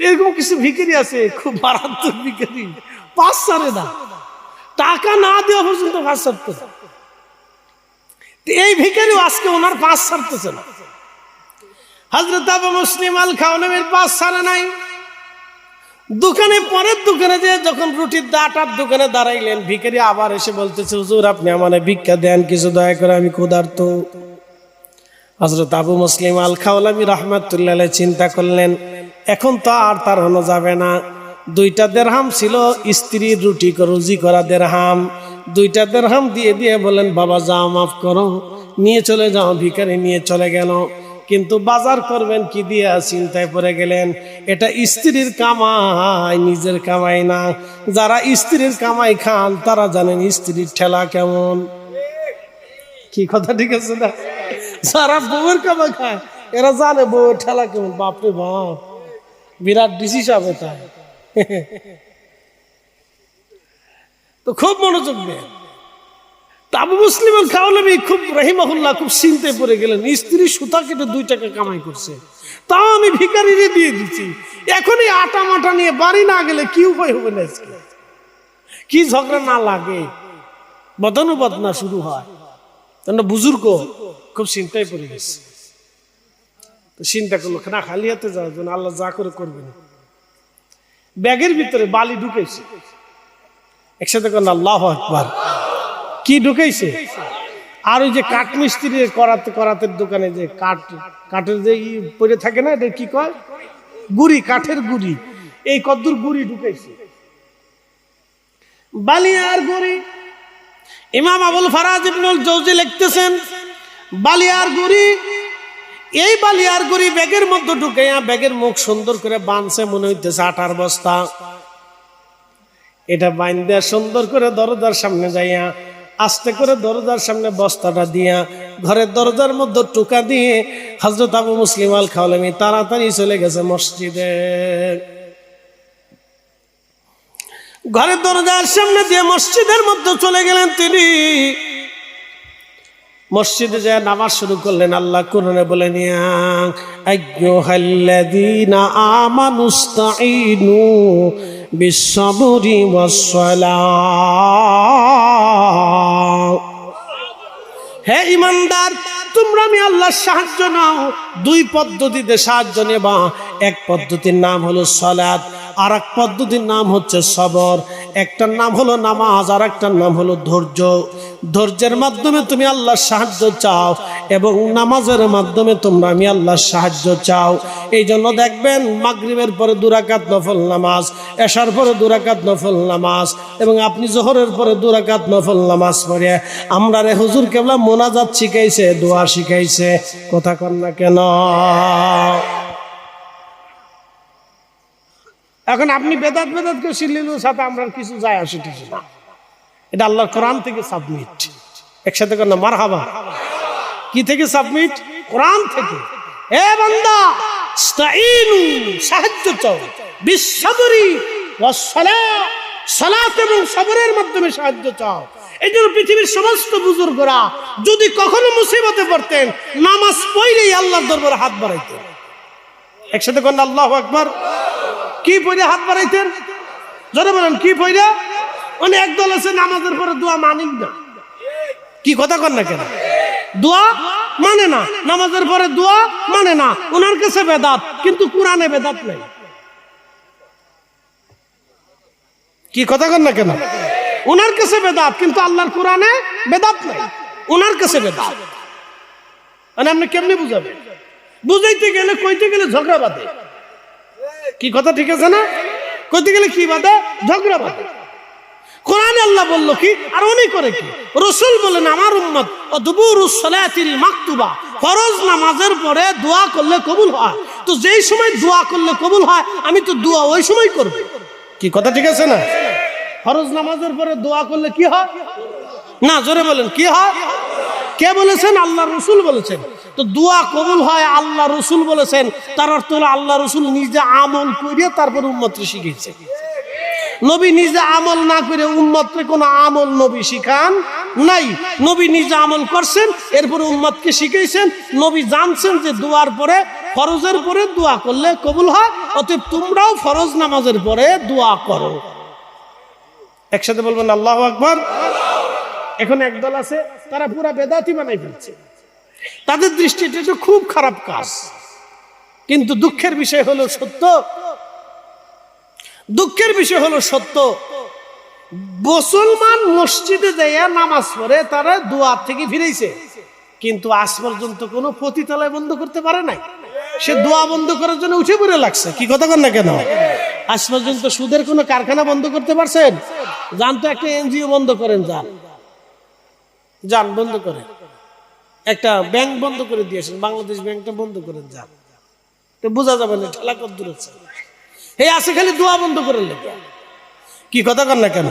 এরকম কিছু ভিখারি আছে খুব মারাত্মক ভিখারি, পাঁচ ছাড়ে না, টাকা না দেওয়া পর্যন্ত 5 ছাড়তেছে। এই ভিখারিও আজকে ওনার 5 ছাড়তেছে না। হযরত আবু মুসলিম আল খাওয়ালামির 5 ছাড়ে নাই। দোকানে পরের দোকানে যে যখন রুটির আটার দোকানে দাঁড়াইলেন, ভিখারি আবার এসে বলতেছে, হুজুর আপনি আমারে ভিক্ষা দেন কিছু, দয়া করে আমি ক্ষুধার্ত। হযরত আবু মুসলিম আল খাওয়ালামি রাহমাতুল্লাহ আলাইহি চিন্তা করলেন, এখন তো আর তার হনো যাবে না। 2টা দিরহাম ছিল স্ত্রীর রুটি রুজি করা দিরহাম, 2টা দিরহাম দিয়ে দিয়ে বলেন, বাবা যাও মাফ করো, নিয়ে চলে যাও। ভিখারি নিয়ে চলে গেল, কিন্তু বাজার করবেন কি দিয়া চিন্তায় পড়ে গেলেন। এটা স্ত্রীর কামাই, নিজের কামাই না। যারা স্ত্রীর কামাই খান তারা জানেন স্ত্রীর ঠেলা কেমন। কি কথা ঠিক আছে না? যারা বউয়ের কামাই খায় এরা জানে বউয়ের ঠেলা কেমন। বাপরে বাপ, বিরাট ডিসি সাহেব এটা। তো খুব মনোযোগ দেন। আবু মুসলিম আল খাওয়ালামি খুব রাহিমাহুল্লাহ খুব চিন্তায় পড়ে গেলেন, স্ত্রী সুতা কেটে 2 টাকা কামাই করছে, তাও আমি ভিখারিরে দিয়ে দিচ্ছি, এখনই আটা মাটা নিয়ে বাড়ি না গেলে কি উপায় হবে না? কি ঝগড়া না লাগে, বদানুবাদ না শুরু হয়। বুজুর্গ খুব চিন্তায় পড়ে গেছে, তো চিন্তা করলো না খালি হাতে যাওয়ার জন্য, আল্লাহ যা করে করবেন। ব্যাগের ভিতরে বালি ঢুকেছে, একসাথে করেন আল্লাহু আকবার। কি ঢুকাইছে? আর ওই যে কাঠ মিস্ত্রি করাতের দোকানে যে কাঠের যে পড়ে থাকে না, এটা কি কয়? গুড়ি, কাঠের গুড়ি। এই কদ্দুর গুড়ি ঢুকাইছে, বালি আর গুড়ি। ইমাম আবুল ফারাজ ইবনুল জৌজি লিখতেছেন, বালিয়ার গুড়ি, এই বালিয়ার গুড়ি ব্যাগের মধ্যে ঢুকাইয়া ব্যাগের মুখ সুন্দর করে বাঁধছে, মনে হইতেছে আটার বস্তা। এটা বাইন্দা সুন্দর করে দরজার সামনে যাইয়া আস্তে করে দরজার সামনে বস্তাটা দিয়া ঘরের দরজার মধ্যে টোকা দিয়ে হযরত আবু মুসলিম আল খাওলামি তাড়াতাড়ি চলে গেছে মসজিদে। ঘরের দরজার সামনে দিয়ে মসজিদের মধ্যে চলে গেলেন তিনি। মসজিদে যায় নামাজ শুরু করলেন। আল্লাহ কোরআনে বলেন, ইয়া আইয়ুহাল্লাযীনা আমানুস্তাঈনু বিস-সাবরি ওয়াস-সালাহ। হে ঈমানদার, তোমরা আমি আল্লাহর সাহায্য নাও। দুই পদ্ধতিতে সাহায্য নেবা। এক পদ্ধতির নাম হলো সালাত, আর এক পদ্ধতির নাম হচ্ছে সবর। একটার নাম হলো নামাজ, আর একটার নাম হলো ধৈর্য। ধৈর্যের মাধ্যমে তুমি আল্লাহর সাহায্য চাও এবং নামাজের মাধ্যমে তোমরা আমি আল্লাহর সাহায্য চাও। এই জন্য দেখবেন মাগরিবের পরে 2 রাকাত নফল নামাজ, এশার পরে 2 রাকাত নফল নামাজ, এবং আপনি জোহরের পরে 2 রাকাত নফল নামাজ পড়ে আমরা রে হুজুর কেবলা মোনাজাত শিখাইছে, দোয়া শিখাইছে। কথা কন না কেন? এখন আপনি বেদাত কে শিলিলুর সাথে আমরা কিছু যায় আসে ঠিক না। এটা আল্লাহর কোরআন থেকে সাবমিট। একসাথে কর না মারহাবা। কি থেকে সাবমিট? কোরআন থেকে। এ বান্দা, ইস্তাঈনু, সাহায্য চাও, বিস-সাবরি ওয়াস-সালাহ, সালাত এবং সবরের মাধ্যমে সাহায্য চাও। এই জন্য পৃথিবীর সমস্ত বুজুর্গরা যদি কখনো মুসিবতে পড়তেন, নামাজ পড়লেই আল্লাহর দরবারে হাত বাড়াইতেন। একসাথে কর না আল্লাহু আকবার। কি পড়ে হাত বাড়াইতেন? জোরে বলেন, কি পড়ে? মানে একদল আছে নামাজের পরে দোয়া মানেন না। কি কথা কন না কেন? দোয়া মানে না, নামাজের পরে দোয়া মানে না। ওনার কাছে বেদাত, কিন্তু কোরআনে বেদাত নাই। কি কথা কন না কেন? ওনার কাছে বেদাত, কিন্তু আল্লাহর কোরআনে বেদাত নাই। ওনার কাছে বেদাত। মানে আপনি কেমনে বুঝাবেন? বুঝাইতে গেলে কইতে গেলে ঝগড়া বাঁধে। কি কথা ঠিক আছে না? কইতে গেলে কি বাঁধে? ঝগড়া বাঁধে। কোরআনে আল্লাহ বলল কি আর উনি করে কি? রাসূল বলেন, আমার উম্মত দুবুরুস সালাতিল মাকতুবা, ফরজ নামাজের পরে দোয়া করলে কবুল হয়। তো যেই সময় দোয়া করলে কবুল হয়, আমি তো দোয়া ওই সময় করব। কি কথা ঠিক আছে না? ফরজ নামাজের পরে দোয়া করলে কি হয় না? জোরে বলেন, কি হয়? কে বলেছেন? আল্লাহ রাসূল বলেছেন। তো দোয়া কবুল হয় আল্লাহ রাসূল বলেছেন, তার অর্থ হলো আল্লাহ রাসূল নিজে আমল করে তারপর উম্মতকে শিখিয়েছে। নবী নিজে আমল না করে উম্মতকে কোনো আমল নবী শিখান নাই। নবী নিজে আমল করছেন, এরপরে উম্মতকে শিখাইছেন। নবী জানছেন যে দোয়ার পরে, ফরজের পরে দোয়া করলে কবুল হয়, অতএব তোমরাও ফরজ নামাজের পরে দোয়া করো। একসাথে বলবেন আল্লাহু আকবার। এখন একদল আছে, তারা পুরা বেদাতি বানাই ফেলছে। তাদের দৃষ্টিতে এটা খুব খারাপ কাজ। কিন্তু দুঃখের বিষয় হলো সত্য, দুঃখের বিষয় হলো সত্য, মুসলমান মসজিদে যাইয়া নামাজ পড়ে তারা দোয়া থেকে ফিরেছে, কিন্তু আজ পর্যন্ত কোনো পতিতালয় বন্ধ করতে পারে নাই। সে দোয়া বন্ধ করার জন্য উঠে পড়ে লাগছে। কি কথা কন না কেন? আজ পর্যন্ত সুদের কোনো কারখানা বন্ধ করতে পারছেন? যান তো একটা এনজিও বন্ধ করেন, যান যান বন্ধ করেন। একটা ব্যাংক বন্ধ করে দিয়েছেন, বাংলাদেশ ব্যাংকটা বন্ধ করেন, যান, তো বোঝা যাবে না ঠেলা কত দূর আছে। এই আছে খালি দোয়া বন্ধ করার লেগে। কি কথা কন না কেন?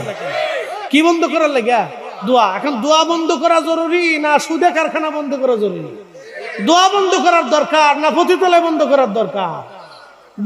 কি বন্ধ করার লেগে? দোয়া। এখন দোয়া বন্ধ করা জরুরি না সুদে কারখানা বন্ধ করা জরুরি? দোয়া বন্ধ করার দরকার না পতিতালয় বন্ধ করার দরকার?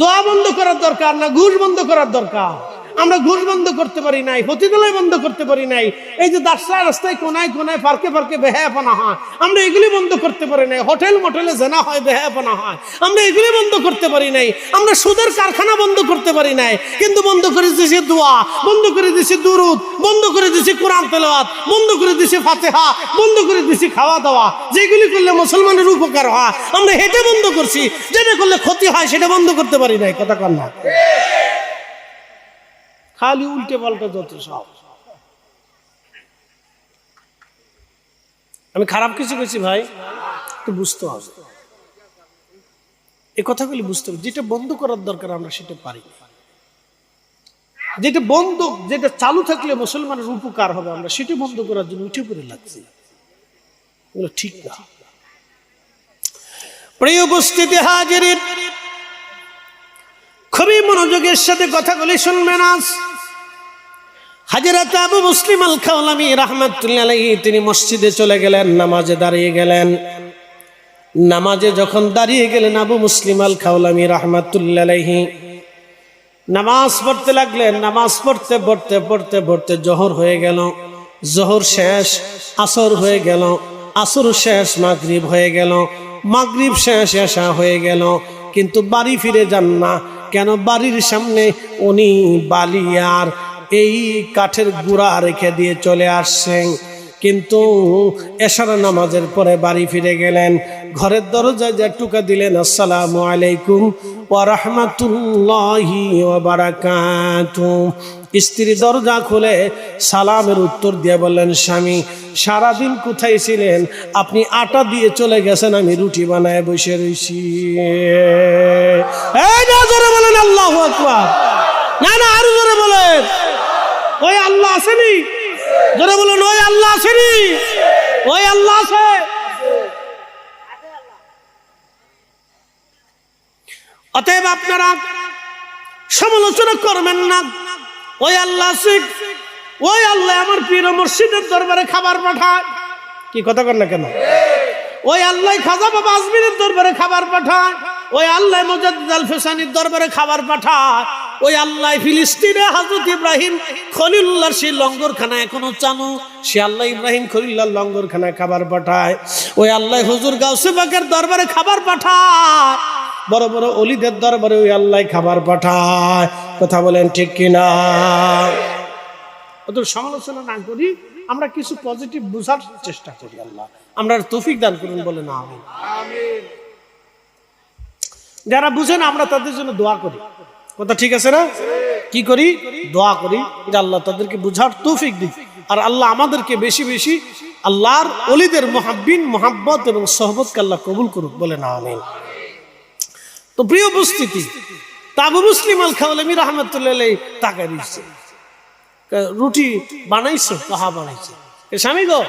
দোয়া বন্ধ করার দরকার না ঘুষ বন্ধ করার দরকার? আমরা ঘুষ বন্ধ করতে পারি নাই, পতিতালয় বন্ধ করতে পারি নাই। এই যে রাস্তায় কোনায় কোনায় পার্কে পার্কে বেহায়াপনা হয়, আমরা এগুলি বন্ধ করতে পারি নাই। হোটেল মোটেলে জেনা হয়, বেহায়াপনা হয়, আমরা এগুলি বন্ধ করতে পারি নাই। আমরা সুদের কারখানা বন্ধ করতে পারি নাই, কিন্তু বন্ধ করে দিয়েছি দোয়া, বন্ধ করে দিয়েছি দুরুদ, বন্ধ করে দিয়েছি কোরআন তেলাওয়াত, বন্ধ করে দিয়েছি ফাতিহা, বন্ধ করে দিয়েছি খাওয়া দাওয়া। যেগুলি করলে মুসলমানের উপকার হয় আমরা হেঁটে বন্ধ করছি, যেটা করলে ক্ষতি হয় সেটা বন্ধ করতে পারি নাই। কথা কন না? খালি উল্টে পাল্টে যত সব। আমি খারাপ কিছু করেছি ভাই, তো বুঝতে হবে, এই কথাগুলি বুঝতে হবে। যেটা বন্ধ করার দরকার আমরা সেটা পারি। যেটা বন্ধ, যেটা চালু থাকলে মুসলমানের উপকার হবে, আমরা সেটা বন্ধ করার জন্য উঠে পড়ে লাগছি, এগুলো ঠিক না। প্রিয় উপস্থিতি হাজিরিন, খুবই মনোযোগের সাথে কথাগুলি শুনবেন। আজ হযরত আবু মুসলিম আল খাওলামি রাহমাতুল্লাহ আলাইহি তিনি মসজিদে চলে গেলেন, নামাজে দাঁড়িয়ে গেলেন। নামাজে যখন দাঁড়িয়ে গেলেন আবু মুসলিম আল খাওলামি রাহমাতুল্লাহ আলাইহি নামাজ পড়তে লাগলেন। নামাজ পড়তে পড়তে পড়তে পড়তে জোহর হয়ে গেল, জোহর শেষ আসর হয়ে গেল, আসর শেষ মাগরিব হয়ে গেল, মাগরিব শেষ এশা হয়ে গেল, কিন্তু বাড়ি ফিরে যান না। কেন? বাড়ির সামনে উনি বালি আর এই কাঠের গুঁড়া রেখে দিয়ে চলে আসছেন। কিন্তু এশার নামাজের পরে বাড়ি ফিরে গেলেন, ঘরের দরজায় যে টুকা দিলেন, আসসালামু আলাইকুম ওয়া রাহমাতুল্লাহি ওয়া বারাকাতুহু। স্ত্রী দরজা খুলে সালামের উত্তর দিয়ে বললেন, স্বামী সারাদিন কোথায় ছিলেন? আপনি আটা দিয়ে চলে গেছেন, আমি রুটি বানায় বসে রয়েছি। এই না, জোরে বলেন আল্লাহু আকবার। না না, আরো জোরে বলেন। ওই আল্লাহ আসেনি? জোরে বলুন, ওই আল্লাহ আসেনি? ওই আল্লাহ আছে। অতএব আপনারা সমালোচনা করবেন না। ওই আল্লাহ আছে, ওই আল্লাহ আমার পীর মুর্শিদের দরবারে খাবার পাঠায়। কি কথা কর না কেন? ওই আল্লাহ খাজা বাবা আজমিরের দরবারে খাবার পাঠায়, ওই আল্লাহ মুজাদ্দিদ আল ফিসানির দরবারে খাবার পাঠায়, ওই আল্লাহ ফিলিস্তিনে হযরত ইব্রাহিম খলিলুল্লাহর সেই লঙ্গরখানা এখনো চালু, সে আল্লাহ ইব্রাহিম খলিলুল্লাহর লঙ্গরখানায় খাবার পাঠায়। ওই আল্লাহ হুজুর গাউসে পাকের দরবারে খাবার পাঠায়, বড় বড় ওলিদের দরবারে ওই আল্লাহ খাবার পাঠায়। কথা বলেন ঠিক কিনা? অত সমালোচনা না করি, আমরা কিছু পজিটিভ বোঝার চেষ্টা করি। আল্লাহ আমরা তৌফিক দান করুন, বলেন আমিন। যারা বুঝেন আমরা তাদের জন্য দোয়া করি। কথা ঠিক আছে না? কি করি? দোয়া করি যে আল্লাহ তাদেরকে বুঝার তৌফিক দিন, আর আল্লাহ আমাদেরকে বেশি বেশি আল্লাহর ওলিদের মুহাব্বিন মুহাব্বত এবং সোহবতকে আল্লাহ কবুল করুক, বলেন আমিন। তো প্রিয় উপস্থিতি, আবু মুসলিম আল খাওলামি রাহমাতুল্লাহ আলাইহি তাকায় দিচ্ছে, রুটি বানাইছো? কাহা বানাইছে? স্বামী গো,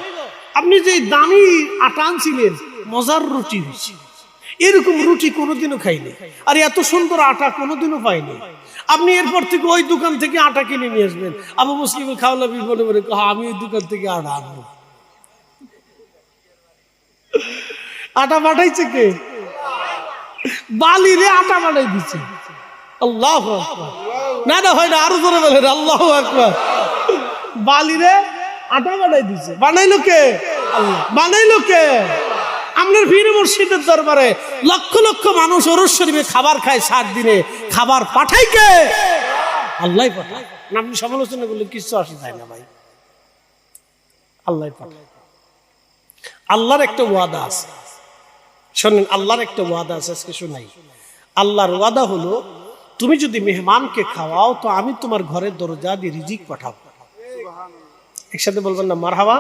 আপনি যে দামি আটা আনছিলেন, মজার রুটি হয়েছে, এরকম রুটি কোনোদিনও খাইনি, আর এত সুন্দর আটা কোনোদিনও পাইনি। আপনি এরপর থেকে ওই দোকান থেকে আটা কিনে নিয়ে আসবেন। আবু মুসলিম আল খাওলামি বলে বলে, আমি ওই দোকান থেকে আটা আনবো। আটা পাঠাইছে কে? বালিরে আটা বানাই দিচ্ছে। আল্লাহু আকবার। না না, হয় না, আরো জোরে বলেন আল্লাহু আকবার। বালিরে আটা বানাই দিচ্ছে। বানাইলো কে? আল্লাহ। বানাইলো কে? আপনার পীর মুর্শিদের দরবারে লক্ষ লক্ষ মানুষ ওরস শরীফে খাবার খায়, 7 দিনে খাবার পাঠায় কে? আল্লাহ পাঠায়। আপনি সমালোচনা করলে কিছু আসে যায় না ভাই, আল্লাহ পাঠায়। আল্লাহর একটা ওয়াদা আছে, শোনেন, আল্লাহর একটা ওয়াদা আছে, আজকে শোনাই। আল্লাহর ওয়াদা হলো, তুমি যদি মেহমানকে খাওয়াও তো আমি তোমার ঘরের দরজা দিয়ে রিজিক পাঠাবো। একসাথে বলবেন না মারহাবা?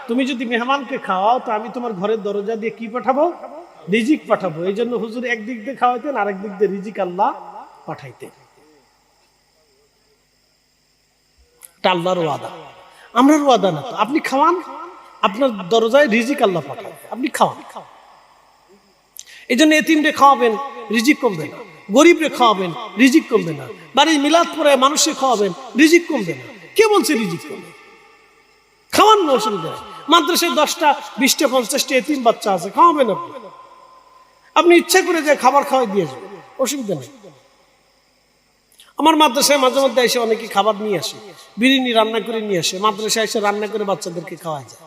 তুমি যদি মেহমানকে খাওয়াও তো আমি তোমার ঘরের দরজা দিয়ে কি পাঠাবো? রিজিক পাঠাবো। এই জন্য হুজুর একদিক দিয়ে খাওয়াইতেন, আরেক দিক দিয়ে রিজিক আল্লাহ পাঠাইতেন। এটা আল্লাহর ওয়াদা, আমরার ওয়াদা না। তো আপনি খাওয়ান, আপনার দরজায় রিজিক আল্লাহ পাঠাবে, আপনি খাওয়ান। এই জন্য এতিমরে খাওয়াবেন, রিজিক কমবে না। গরিবরে খাওয়াবেন, রিজিক কমবে না। বাড়ির মিলাদ পরে মানুষকে খাওয়াবেন, রিজিক কমবে না। কে বলছে রিজিক কমবে? খাওয়ান না, অসুবিধা নেই। মাদ্রাসায় 10টা 20টা 50টা এতিম বাচ্চা আছে, খাওয়াবেন আপনি। আপনি ইচ্ছা করে যে খাবার খাওয়াই দিয়ে যাবেন, অসুবিধা নেই। আমার মাদ্রাসায় মাঝে মধ্যে এসে অনেকে খাবার নিয়ে আসে, বিরিয়ানি রান্না করে নিয়ে আসে, মাদ্রাসায় এসে রান্না করে বাচ্চাদেরকে খাওয়াই যায়।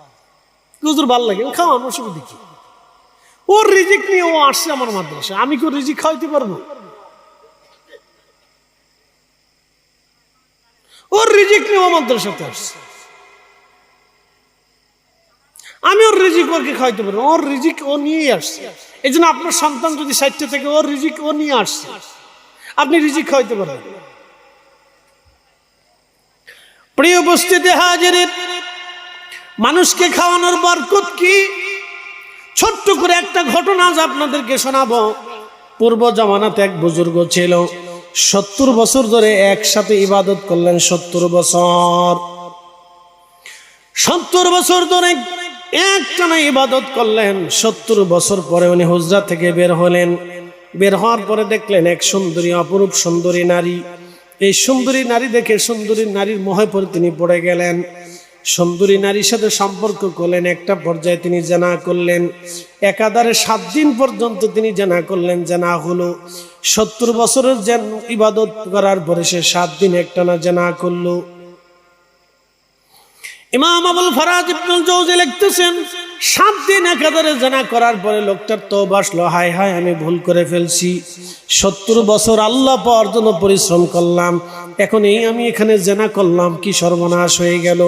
হুজুর ভালো লাগে, খাওয়ান, অসুবিধা কি? ওর রিজিক নিয়ে ও আসছে আমার মাদ্রাসায়, আমি কি ওর রিজিক খাওয়াইতে পারবো? ওর রিজিক নিয়ে ও মাদ্রাসাতে আসছে, আমি ওর রিজিক ওকে খাওয়াইতে পারবো? ওর রিজিক ও নিয়েই আসছে। এই জন্য আপনার সন্তান যদি 60টা থেকে, ওর রিজিক ও নিয়ে আসছে, আপনি রিজিক খাওয়াইতে পারবেন। প্রিয় উপস্থিতি হাজিরিন, মানুষকে খাওয়ানোর বরকত কি? ছোট্ট করে একটা ঘটনা আজ আপনাদেরকে শোনাবো। পূর্ব জামানাতে এক বুজুর্গ ছিল, 70 বছর ধরে একসাথে ইবাদত করলেন। 70 বছর 70 বছর ধরে একটানা ইবাদত করলেন। 70 বছর পরে উনি হুজরা থেকে বের হলেন। বের হওয়ার পরে দেখলেন এক সুন্দরী, অপরূপ সুন্দরী নারী। এই সুন্দরী নারী দেখে সুন্দরী নারীর মোহে পড়ে তিনি পড়ে গেলেন। সুন্দরী নারীর সাথে সম্পর্ক করলেন। একটা পর্যায়ে তিনি জানা করলেন। একাধারে 7 দিন পর্যন্ত তিনি জানা করলেন। জানা হলো 70 বছরের ইবাদত করার পরে সে 7 দিন একটানা জানা করলো। ইমাম আবুল ফারাজ ইবনুল জাওজি লিখতেছেন 7 দিন একাধারে জানা করার পরে লোকটার তওবা আসলো, হায় হায় আমি ভুল করে ফেলছি, 70 বছর আল্লাহ পাওয়ার জন্য পরিশ্রম করলাম, এখন আমি এখানে জানা করলাম, কি সর্বনাশ হয়ে গেল।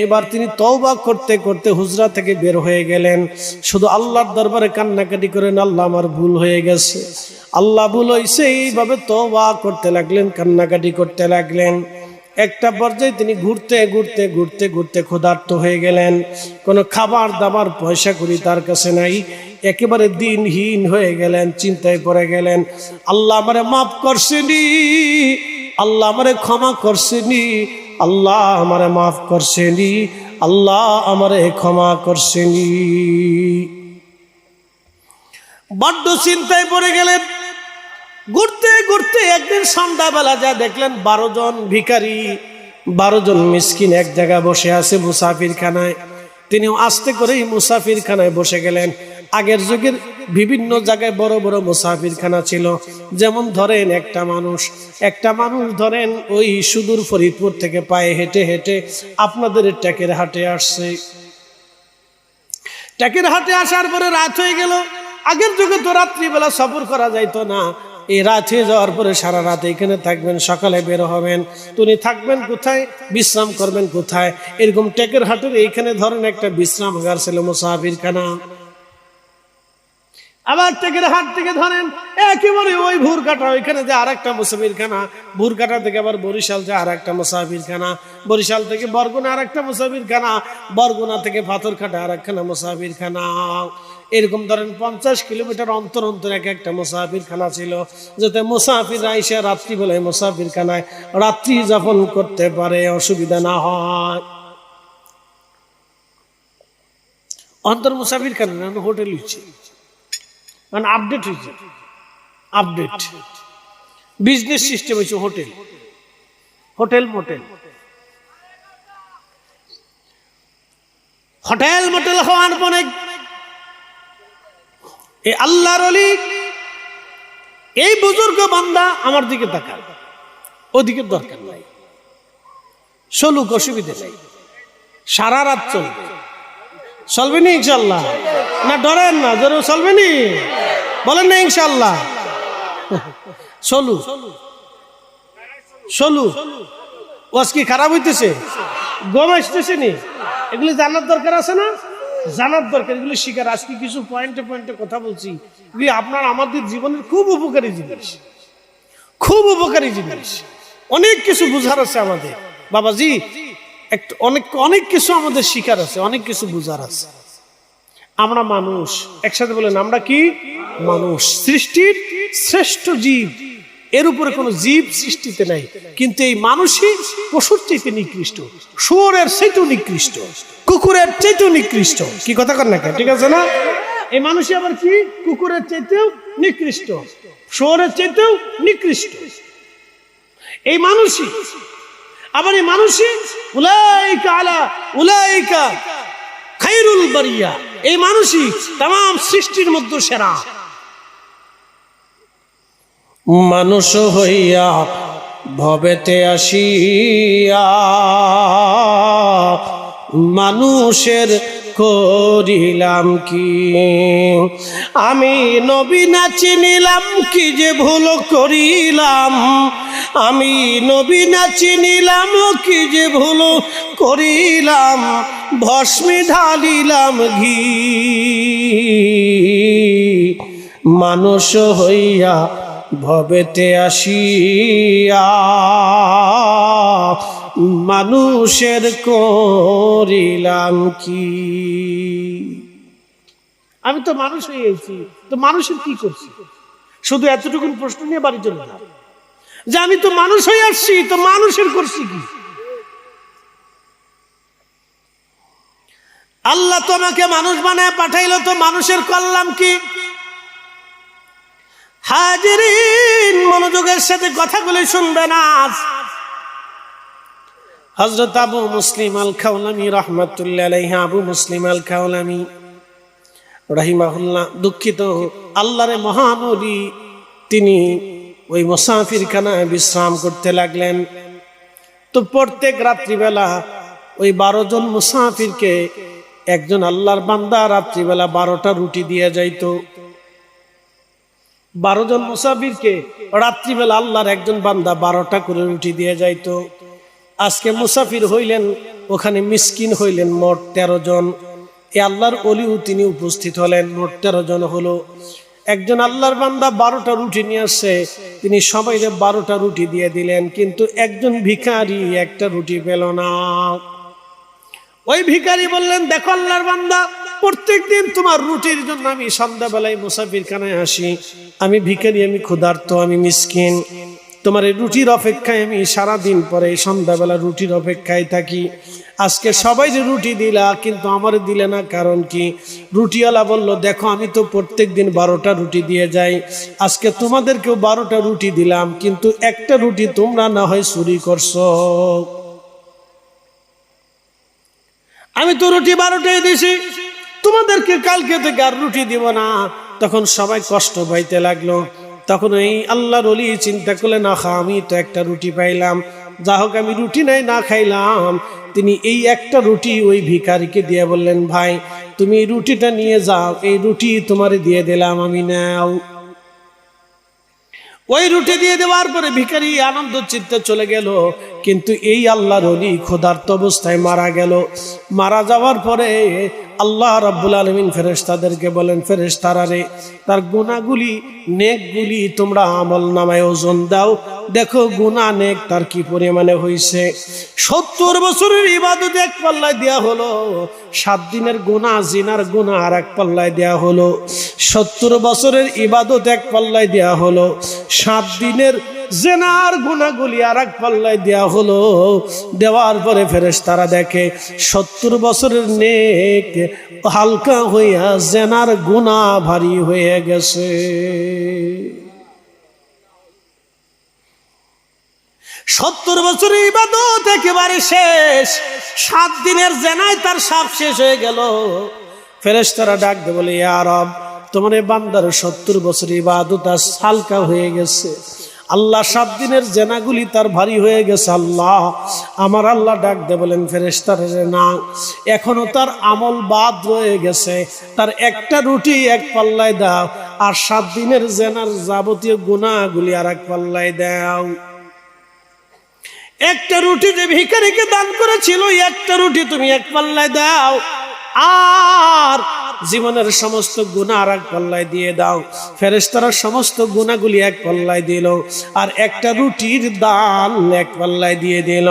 এবার তিনি তওবা করতে করতে হুজরা থেকে বের হয়ে গেলেন। শুধু আল্লাহর দরবারে কান্নাকাটি করেন, আল্লাহ আমার ভুল হয়ে গেছে, আল্লাহ ভুল হয়েছে, এইভাবে তওবা করতে লাগলেন, কান্নাকাটি করতে লাগলেন। একটা পর্যায়ে তিনি ঘুরতে ঘুরতে ঘুরতে ঘুরতে ক্ষুধার্ত হয়ে গেলেন। কোনো খাবার দাবার পয়সা করি তার কাছে নাই। একেবারে দিনহীন হয়ে গেলেন, চিন্তায় পড়ে গেলেন, আল্লাহ আমারে মাফ করছেনি, আল্লাহ আমারে ক্ষমা করছেনি, আল্লাহ আমারে মাফ করছেনি, আল্লাহ আমারে ক্ষমা করছেনি। বড্ড চিন্তায় পড়ে গেলেন। ঘুরতে ঘুরতে একদিন সন্ধ্যাবেলা যা দেখলেন 12 জন ভিখারি, 12 জন মিসকিন এক জায়গায় বসে আছে মুসাফির খানায়। তিনিও আস্তে করেই মুসাফির খানায় বসে গেলেন। আগের যুগের বিভিন্ন জায়গায় বড় বড় মুসাফির খানা ছিল। যেমন ধরেন একটা মানুষ ধরেন ওই সুদূর ফরিদপুর থেকে পায়ে হেঁটে হেঁটে আপনাদের ট্যাকের হাটে আসছে। ট্যাকের হাটে আসার পরে রাত হয়ে গেল। আগের যুগে তো রাত্রিবেলা সফর করা যাইতো না। এই রাত হয়ে যাওয়ার পরে সারা রাত এখানে থাকবেন, সকালে বের হবেন। তুমি থাকবেন কোথায়, বিশ্রাম করবেন কোথায়? এরকম ট্যাকের হাটের এইখানে ধরেন একটা বিশ্রামাগার ছিল, মুসাফির খানা। আবার ট্যাকের হাট থেকে ধরেন একেবারে ওই ভুরকাটা, ওইখানে যে আর একটা মুসাফির খানা, ভুরকাটা থেকে আবার বরিশাল যে আর একটা মুসাফির খানা, বরিশাল থেকে বরগুনা আর একটা মুসাফির খানা, বরগুনা থেকে পাথরঘাটা আর একখানা মুসাফির খানা। এরকম ধরেন 50 কিলোমিটার অন্তর অন্তর একটা মুসাফির খানা ছিল, যাতে মুসাফির আইসা রাত্রিবেলায় মুসাফির খানায় রাত্রি যাপন করতে পারে, অসুবিধা না হয়। অন্তর মুসাফির খানা হোটেল হচ্ছে, মানে আপডেট হয়েছে, আপডেট বিজনেস সিস্টেম হয়েছে। হোটেল মোটেল হওয়ার পরে এই আল্লাহর ওলি, এই বুজুর্গ বান্দা আমার দিকে তাকান, ওদিকে দরকার নাই, চলুক, অসুবিধা নেই, সারা রাত চলবে নি ইনশাল্লাহ? না ডরেন না, জোরে চলবে নি, বলেন না ইনশাল্লাহ? চলু ওয়াজ কি খারাপ হইতেছে? গম আসতেছে নি? এগুলি জানার দরকার আছে না? জানার দরকার, এগুলি শিকার। আজকে কিছু পয়েন্টে পয়েন্টে কথা বলছি, এগুলি আপনার আমাদের জীবনের খুব উপকারী জিনিস, খুব উপকারী জিনিস। অনেক কিছু বুঝার আছে আমাদের বাবাজি, অনেক কিছু আমাদের শিকার আছে, অনেক কিছু বুঝার আছে। আমরা মানুষ, একসাথে বলেন আমরা কি মানুষ? সৃষ্টির শ্রেষ্ঠ জীব, এর উপরে কোনো জীব সৃষ্টিতে নাই। কিন্তু এই মানুষই পশুর চাইতে নিকৃষ্ট, শুয়োরের চাইতেও নিকৃষ্ট, কুকুরের চাইতেও নিকৃষ্ট। কি কথা কর না, ঠিক আছে না? এই মানুষই আবার কি কুকুরের চাইতেও নিকৃষ্ট, শুয়োরের চাইতেও নিকৃষ্ট। এই মানুষই আবার এই মানুষই উলাইকা আলা উলাইকা খায়রুল বারিয়া, এই মানুষই तमाम সৃষ্টির মধ্যে সেরা। মানুষ হইয়া ভবেতে আসিয়া মানুষের করিলাম কি, আমি নবী না চিনিলাম, কি যে ভুল করিলাম, আমি নবী না চিনিলাম, কি যে ভুল করিলাম, ভস্মে ঢালিলাম ঘি, মানুষ হইয়া ভবেতে আসিয়া মানুষের করিলাম কি। আমি তো মানুষ হয়েছি, তো মানুষের কি করছি? শুধু এতটুকু প্রশ্ন নিয়ে বাড়ি চলে না, যে আমি তো মানুষ হয়ে আসছি, তো মানুষের করছি কি? আল্লাহ তোমাকে মানুষ বানায় পাঠাইলো, তো মানুষের করলাম কি? হাজিরিন, মনোযোগের সাথে কথাগুলো শুনবেন। আজ হযরত আবু মুসলিম আল খাওলামি রাহমাতুল্লাহ আলাইহি, আবু মুসলিম আল খাওলামি রাহিমাহুল্লাহ, দুঃখিত, আল্লাহর মহান ওলি, তিনি ওই মুসাফিরখানায় বিশ্রাম করতে লাগলেন। তো প্রত্যেক রাত্রিবেলা ওই 12 জন মুসাফিরকে একজন আল্লাহর বান্দা রাত্রিবেলা 12টা রুটি দিয়ে যাইতো। 12 জন মুসাফিরকে রাত্রিবেলা আল্লাহর একজন বান্দা 12টা করে রুটি দিয়ে যাইতো। আজকে মুসাফির হইলেন, ওখানে মিসকিন হইলেন মোট 13 জন। এই আল্লাহর ওলিও তিনি উপস্থিত হলেন, মোট 13 জন হলো। একজন আল্লাহর বান্দা 12টা রুটি নিয়ে আসছে, তিনি সবাইকে 12টা রুটি দিয়ে দিলেন, কিন্তু একজন ভিখারি একটা রুটি পেল না। ওই ভিখারি বললেন, দেখো আল্লাহর বান্দা, প্রত্যেক দিন তোমার রুটির জন্য আমি সন্ধ্যাবেলায় মুসাফিরখানায় আসি। আমি ভিখারি, আমি ক্ষুধার্ত, আমি মিসকিন। তোমার এই রুটির অপেক্ষায় আমি সারাদিন পরে সন্ধ্যাবেলা রুটির অপেক্ষায় থাকি। আজকে সবাই যে রুটি দিলা, কিন্তু আমার দিলে না, কারণ কি? রুটিওয়ালা বলল, দেখো আমি তো প্রত্যেক দিন 12টা রুটি দিয়ে যাই, আজকে তোমাদেরকেও 12টা রুটি দিলাম, কিন্তু একটা রুটি তোমরা না হয় চুরি করছো। আমি তো রুটি 12টাই দিছি, তোমাদেরকে কালকে থেকে আর রুটি দিব না। তখন সবাই কষ্ট পাইতে লাগলো। তখন এই আল্লাহর ওলি চিন্তা করলেন, আহা, আমি তো একটা রুটি পাইলাম, যা হোক আমি রুটি নাই না খাইলাম। তিনি এই একটা রুটি ওই ভিখারিকে দিয়ে বললেন, ভাই তুমি এই রুটিটা নিয়ে যাও, এই রুটি তোমারে দিয়ে দিলাম আমি, নাও। ওই রুটি দিয়ে দেওয়ার পরে ভিখারি আনন্দ চিত্তে চলে গেল। কিন্তু এই আল্লাহর ওলি ক্ষুধার্ত অবস্থায় মারা গেল। মারা যাওয়ার পরে আল্লাহ রাব্বুল আলামিন ফেরেশতাদেরকে বলেন, ফেরেশতারা রে, তার গুনাহগুলি, নেকগুলি তোমরা আমল নামায় ওজন দাও, দেখো গুনাহ নেক তার কি পরিমাণে হয়েছে। 70 বছরের ইবাদত এক পাল্লায় দেয়া হলো, 7 দিনের গুনাহ, জিনার গুনাহ আর এক পাল্লায় দেয়া হলো। 70 বছরের ইবাদত এক পাল্লায় দেয়া হলো, 7 দিনের জেনার গুনাহগুলি আর এক পাল্লায় দেয়া হলো। দেওয়ার পরে ফেরেশতারা দেখে 70 বছরের নেক হালকা হইয়া জেনার গুনাহ ভারী হয়ে গেছে। 70 বছরের ইবাদত একেবারে শেষ, 7 দিনের জেনায় তার সব শেষ হয়ে গেল। ফেরেশতারা ডাক দিয়ে বলে, ইয়া রব, তোমার এই বান্দার 70 বছরের ইবাদত আজ হালকা হয়ে গেছে। আল্লাহ 7 দিনের জেনাগুলি তার ভারী হয়ে গেছে। আল্লাহ, আমার আল্লাহ ডাক দিয়ে বলেন, ফেরেশতারা না, এখনো তার আমল বাদ রয়ে গেছে, তার একটা রুটি এক পাল্লায় দাও, আর 7 দিনের জেনার যাবতীয় গুনাহগুলি আর এক পাল্লায় দাও। একটা রুটি যে ভিখারিকে দান করেছিল, একটা রুটি তুমি এক পাল্লায় দাও, আর জীবনের সমস্ত গুনাহ আর এক পাল্লায় দিয়ে দাও। ফেরেশতারা সমস্ত গুনাহগুলি এক পাল্লায় দিল, আর একটা রুটির দান এক পাল্লায় দিয়ে দিল।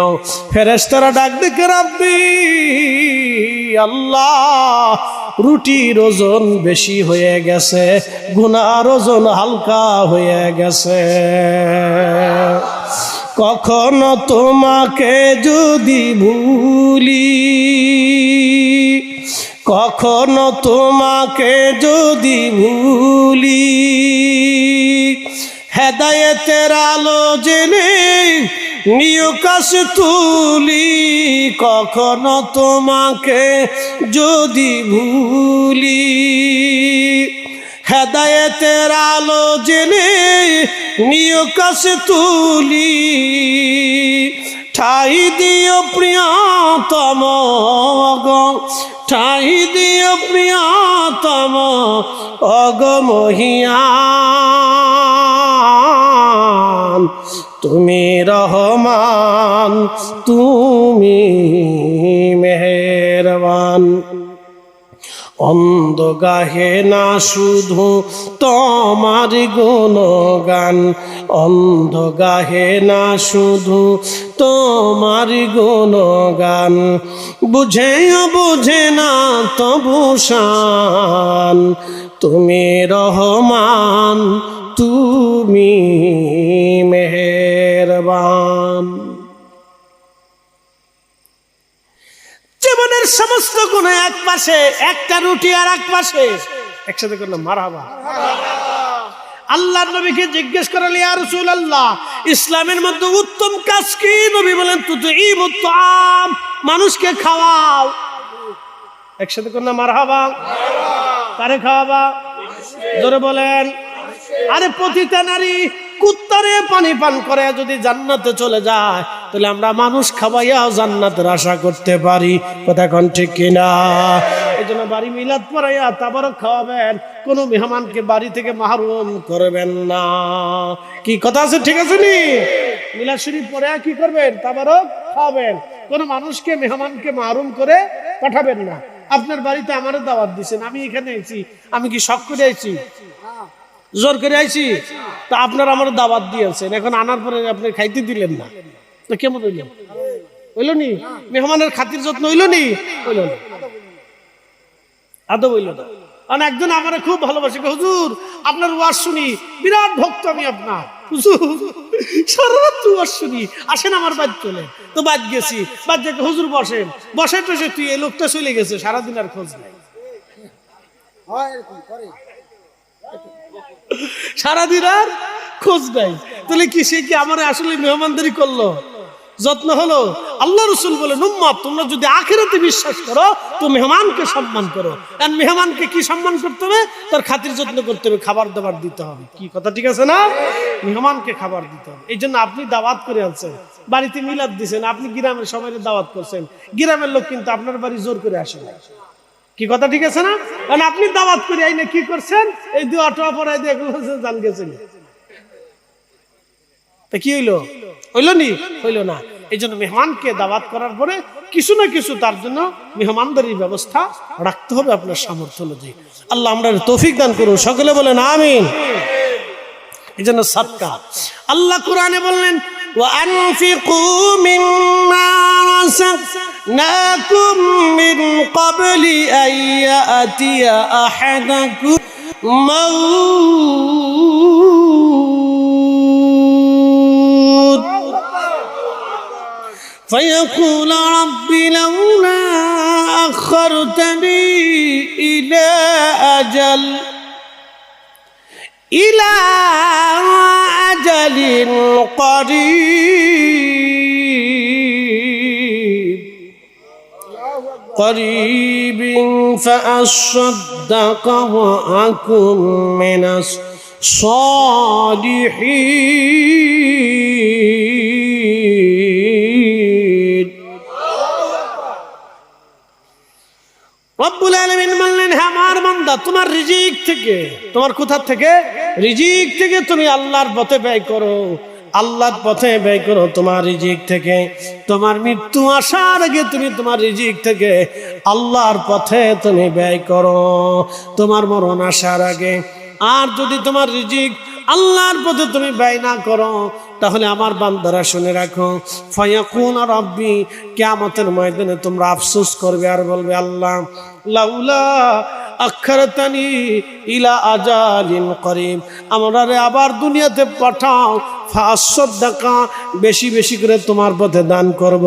ফেরেশতারা ডাক দেখে, রাব্বি, আল্লাহ, রুটির ওজন বেশি হয়ে গেছে, গুনাহর ওজন হালকা হয়ে গেছে। কখনো তোমাকে যদি ভুলি, কখনো তোমাকে যদি ভুলি, হেদায়েতের আলো জেনে নিয় কাশ তুলি। কখনো তোমাকে যদি ভুলি, হেদায়েতের আলো জেনে নিয় কাশ তুলি। ঠাই দিও প্রিয়তম গো, ঠাই দিও প্রিয়তম অগ মহিয়ান। তুমি রহমান, তুমি মেহেরবান। অন্ধ গাহে না শুধু তোমার গুণগান, অন্ধ গাহে না শুধু তোমার গুণগান। বুঝেও বুঝে না তবু শান, তুমি রহমান, তুমি মেহের। ভাগ্যবান। জীবনের সমস্ত গুণ এক পাশে, একটা রুটি আর এক পাশে, একসাথে করলাম মারহাবা। আল্লাহর নবীকে জিজ্ঞেস করলেন, ইয়া রাসূলুল্লাহ, ইসলামের মধ্যে উত্তম কাজ কি? নবী বলেন, তুতঈমুত তাআম, মানুষকে খাওয়াও। একসাথে করলাম মারহাবা। কারে খাওয়াবা? জোরে বলেন। আরে পতিতা নারী কুত্তারে পানি পান করে যদি জান্নাতে চলে যায়, তাহলে আমরা মানুষ খাওয়াইয়া জান্নাতের আশা করতে পারি। কথা কোন ঠিক কিনা? এই জন্য বাড়ি মিলাদ পড়াইয়া তাবারক খাওয়াবেন, কোনো মেহমানকে বাড়ি থেকে মাহরুম করবেন না। কি কথা আছে? ঠিক আছে নি? মিলাদ শরীফ পড়ে কি করবেন? তাবারক খাওয়াবেন, কোনো মানুষকে মেহমানকে মাহরুম করে পাঠাবেন না। আপনার বাড়িতে আমারও দাওয়াত দিচ্ছেন, আমি এখানে আইছি, আমি কি শখ করে আইছি? জোর করে আইছি? তা আপনার আমার দাওয়াত দিয়েছেন, এখন আনার পরে আপনি খাইতে দিলেন না, তো কেমন হইল? হইল নি? মেহমানের খাতির যত্ন হইল নি? হইল না, আদৌ হইল না। কারণ একজন আমার খুব ভালোবাসে, হুজুর আপনার ওয়াজ শুনি, বিরাট ভক্ত আমি আপনার, হুজুর সারা রাত ওয়াজ শুনি, আসেন আমার বাদ চলে। তো বাদ গেছি, বাদ যাকে হুজুর বসেন, বসে টসে তুই এই লোকটা চলে গেছে, সারাদিন আর খোঁজ নাই, সারাদিন আর খোঁজ নাই। তাহলে কি সে কি আমার আসলে মেহমানদারি করলো, যত্ন হলো? আল্লাহ রাসূল বলেন, উম্মত তোমরা যদি আখিরাতে বিশ্বাস করো তো মেহমানকে সম্মান করো। আর মেহমানকে কি সম্মান করতে হবে? তার খাতির যত্ন করতে হবে, খাবার দাবার দিতে হবে। কি কথা ঠিক আছে না? মেহমানকে খাবার দিতে হবে। এই জন্য আপনি দাওয়াত করে আনছেন, বাড়িতে মিলাদ দিচ্ছেন, আপনি গ্রামের সবাই দাওয়াত করছেন, গ্রামের লোক কিন্তু আপনার বাড়ি জোর করে আসে না। কি কথা ঠিক আছে না? কারণ আপনি দাওয়াত করে আইনে কি করছেন? এই দু অটোয়া পড়াই দিয়ে জান গেছেন, তা কি হইলো? হইল নি? হইল না। এই জন্য মেহমানকে দাওয়াত করার পরে কিছু না কিছু তার জন্য মেহমানদারির ব্যবস্থা রাখতে হবে আপনার সামর্থ্য অনুযায়ী। আল্লাহ আমরা তৌফিক দান করুন, সকলে বলেন আমিন। এই জন্য সাদকা, আল্লাহ কোরআনে বললেন, وأنفقوا مما رزقناكم من قبل أن يأتي أحدكم الموت فيقول رب لولا أخرتني إلى أجل قريب فأصدق وأكن من الصالحين। রব্বুল আলামিন বললেন, হ্যাঁ আমার বান্দা, তোমার রিজিক থেকে, তোমার কোথা থেকে? রিজিক থেকে তুমি আল্লাহর পথে ব্যয় করো, আল্লাহর পথে ব্যয় করো তোমার রিজিক থেকে। তোমার মৃত্যু আসার আগে তুমি তোমার রিজিক থেকে আল্লাহর পথে তুমি ব্যয় করো, তোমার মরণ আসার আগে। আর যদি তোমার রিজিক আল্লাহর পথে তুমি ব্যয় না করো, তাহলে আমার বান্দারা শুনে রাখো, ফায়াকুন রাব্বি, কিয়ামতের ময়দানে তোমরা আফসোস করবে আর বলবে, আল্লাহ লাউলা আখারতানি ইলা আজালিন করিম, আমারে আবার দুনিয়াতে পাঠাও, ফাসাদদাকা, বেশি বেশি করে তোমার পথে দান করব,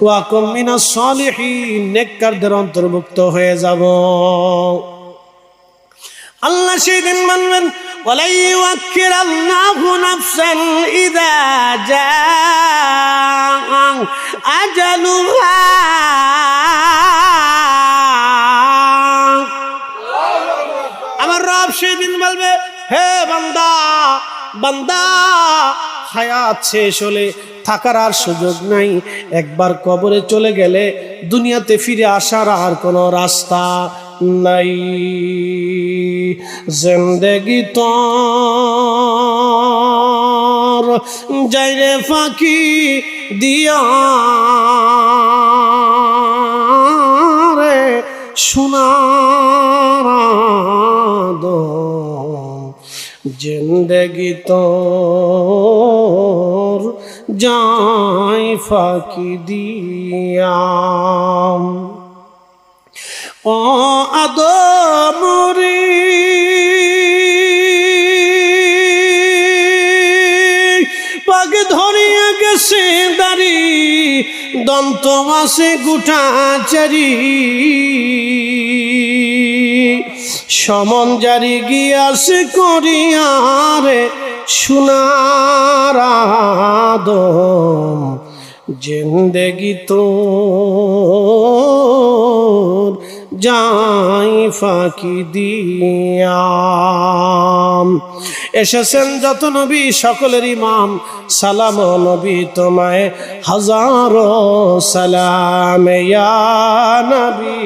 ওয়া কুম মিনাস সালিহিন, নেককারদের অন্তর্ভুক্ত হয়ে যাব। আল্লাহ সেদিন বলবেন, ওয়ালা ইউআক্কিরাল্লাহু নাফসান ইযা জাআ আজালুহা, আমার রব সেদিন বলবে, হে বান্দা, বান্দা হায়াত শেষ হলে থাকার আর সুযোগ নাই, একবার কবরে চলে গেলে দুনিয়াতে ফিরে আসার আর কোনো রাস্তা নাই। জিন্দেগি তোর যাইরে ফাঁকি দিয়া রে সোনার আদম, জিন্দেগি তোর যাই ফাঁকি দিয়া। ও আদম রে, পাক ধরিয়া দিগন্ত আছে গুটাচারি সমন জারি গিয়াছে করিয়ারে সোনার আদম জিন্দেগি তোর যাই ফাঁকি দিয়া। এসেছেন যত নবী সকলের ইমাম, সালাম নবী তোমায় হাজারো সালাম ইয়া নবী।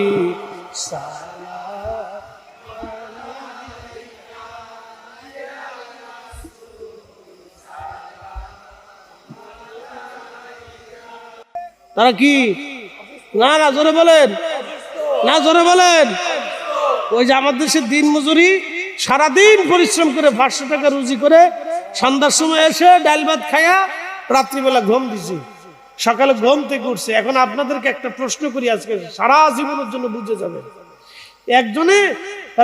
তারা কি না না জোরে বলেন, না জোরে বলেন। ওই যে আমাদের দেশের দিন মজুরি, সারাদিন পরিশ্রম করে 500 টাকা রুজি করে সন্ধ্যার সময় এসে ডাল ভাত খায়া রাত্রিবেলা ঘুম দিছি, সকালে ঘুম থেকে উঠছে। এখন আপনাদেরকে একটা প্রশ্ন করি, আজকে সারা জীবনের জন্য বুঝে যাবে। একজনে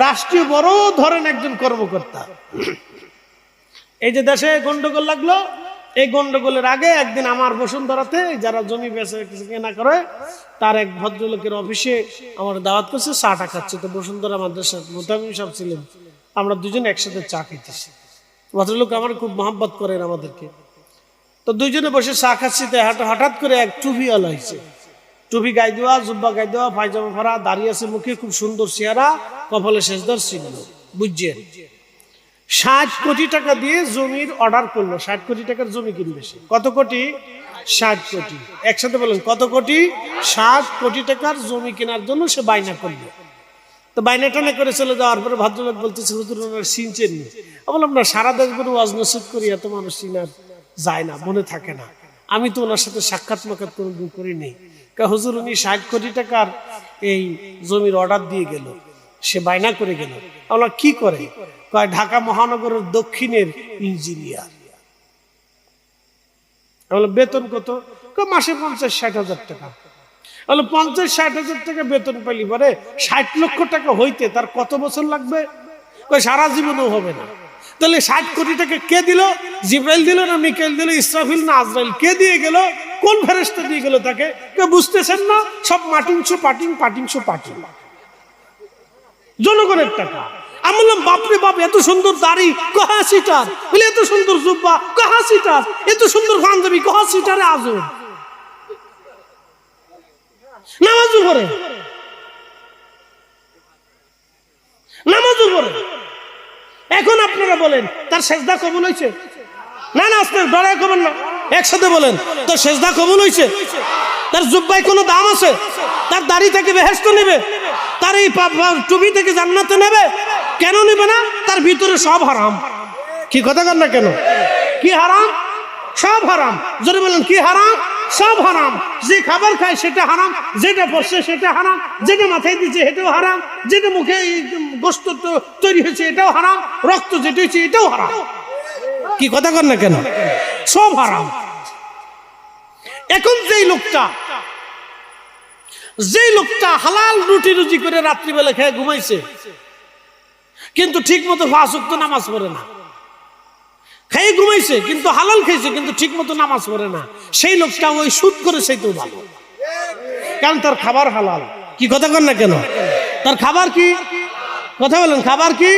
রাষ্ট্রীয় বড় ধরেন একজন কর্মকর্তা, এই যে দেশে গন্ডগোল লাগলো, এই গন্ডগোলের আগে একদিন আমার বসুন্ধরাতে যারা জমি বেচে কিছু কেনা করে তার এক ভদ্রলোকের অফিসে আমার দাওয়াত করছে, চাটা খাচ্ছে। তো বসুন্ধরা মাদ্রাসার মোতামিম সাহেব ছিলেন, আমরা দুজন একসাথে চা খেতেছি। ভদ্রলোক আমার খুব মহব্বত করেন আমাদেরকে। তো দুইজনে বসে চা খাচ্ছি, হঠাৎ করে এক টুপিওয়ালা হয়েছে, টুপি গায়ে দেওয়া, জুব্বা গায়ে দেওয়া, পায়জামা ভরা, দাঁড়িয়ে আছে, মুখে খুব সুন্দর চেহারা, কপালে শেষদার চিহ্ন, বুঝছেন। 60 কোটি টাকা দিয়ে জমির অর্ডার করলো, 60 কোটি টাকার জমি কিনবে সে। কত কোটি? 60 কোটি। একসাথে বলেন কত কোটি? 60 কোটি টাকার জমি কেনার জন্য সে বায়না করলো। তো বায়না টানা করে চলে যাওয়ার পরে ভদ্রলোক বলতেছে, হুজুর ওনার চিনছেন নি? বললাম না, সারা দেশ করে ওয়াজ নসিহত করি, এত মানুষ চিনার যায় না, মনে থাকে না। আমি তো ওনার সাথে সাক্ষাৎ মাক্ষাৎ কোনোদিন করিনি। হুজুর উনি 60 কোটি টাকার এই জমির অর্ডার দিয়ে গেল, সে বায়না করে গেল। আমরা কি করে? কয় ঢাকা মহানগরের দক্ষিণের ইঞ্জিনিয়ার। বেতন কত? মাসে 50-60 হাজার টাকা। 50-60 হাজার টাকা বেতন পাইলি পরে 60 লক্ষ টাকা হইতে তার কত বছর লাগবে? সারা জীবনেও হবে না। তাহলে 60 কোটি টাকা কে দিল? জিব্রাইল দিল না মিকাইল দিল, ইসরাফিল না আজরাইল? কে দিয়ে গেল? কোন ফেরেশতা দিয়ে গেল তাকে? বুঝতেছেন না? সব মাটিংশো পাটিং জনগণের টাকা। আমি বললাম বাপরে বাপ, এত সুন্দর দাড়ি, কহা সিটার, বলে এত সুন্দর জুব্বা, কহা সিটার, এত সুন্দর পাঞ্জাবি, কহা সিটারে আজব। নামাজও পড়ে, নামাজও পড়ে। এখন আপনারা বলেন তার সেজদা কবুল হয়েছে? না না, আপনার ডরায় কবেন না, একসাথে বলেন তো সেজদা কবুল হয়েছে? তার জুব্বায় কোনো দাম আছে? তার দাড়ি থেকে বেহেশত নেবে? তার এই টুপি থেকে জান্নাতে নেবে? কেন নেবে না? তার ভিতরে সব হারাম। কি কথা কর না কেন? কি হারাম? সব হারাম। যদি বলেন কি হারাম? সব হারাম। যে খাবার খায় সেটা হারাম, যেটা পড়ছে সেটা হারাম, যেটা মাথায় দিচ্ছে এটাও হারাম, যেটা মুখে গোস্ত তৈরি হয়েছে এটাও হারাম, রক্ত যেটা হয়েছে এটাও হারাম। কি কথা কর না কেন? সব হারাম। এখন যেই লোকটা হালাল রুটি রুজি করে রাত্রিবেলা খেয়ে ঘুমাইছে, কিন্তু ঠিক মতো 5 ওয়াক্ত নামাজ পড়ে না। খেয়ে ঘুমাইছে কিন্তু হালাল খেয়েছে, কিন্তু ঠিক মতো নামাজ পড়ে না। সেই লোকটা ওই সুদ করে সেইটাও ভালো, কারণ তার খাবার হালাল। কি কথা কর না কেন? তার খাবার কি? কথা বলেন, খাবার কি?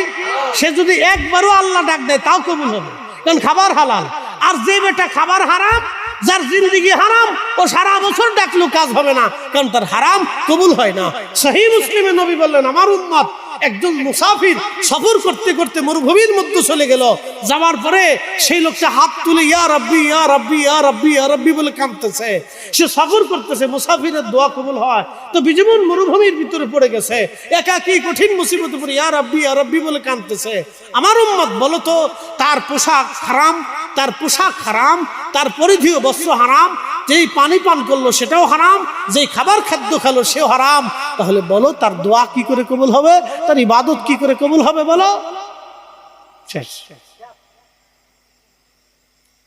সে যদি একবারও আল্লাহ ডাক দেয় তাও কবুল হবে, কারণ খাবার হালাল। আর যে বেটা খাবার হারাম, যার জিন্দেগি হারাম, ও সারা বছর ডাকলেও কাজ হবে না, কারণ তার হারাম কবুল হয় না। সহিহ মুসলিমে নবী বললেন, আমার উম্মত একজন মুসাফির সফর করতে করতে মরুভূমির মধ্যে চলে গেল, যাওয়ার পরে সেই লোকটা হাত তুলে ইয়া রাব্বি ইয়া রাব্বি ইয়া রাব্বি ইয়া রাব্বি বলে কাঁদতেছে। সে সফর করতেছে, মুসাফিরের দোয়া কবুল হয়। তো বিজীবন মরুভূমির ভিতরে পড়ে গেছে, একাকী কঠিন মুসিবতে পড়ে ইয়া রাব্বি বলে কাঁদতেছে। আমার উম্মত বলো তো, তার পোশাক হারাম, তার পোশাক হারাম, তার পরিধেয় বস্ত্র হারাম, যেই পানি পান করলো সেটাও হারাম, যেই খাবার খাদ্য খেলো সেও হারাম। তাহলে বলো তার দোয়া কি করে কবুল হবে? তার ইবাদত কি করে কবুল হবে? বলো। শেষ।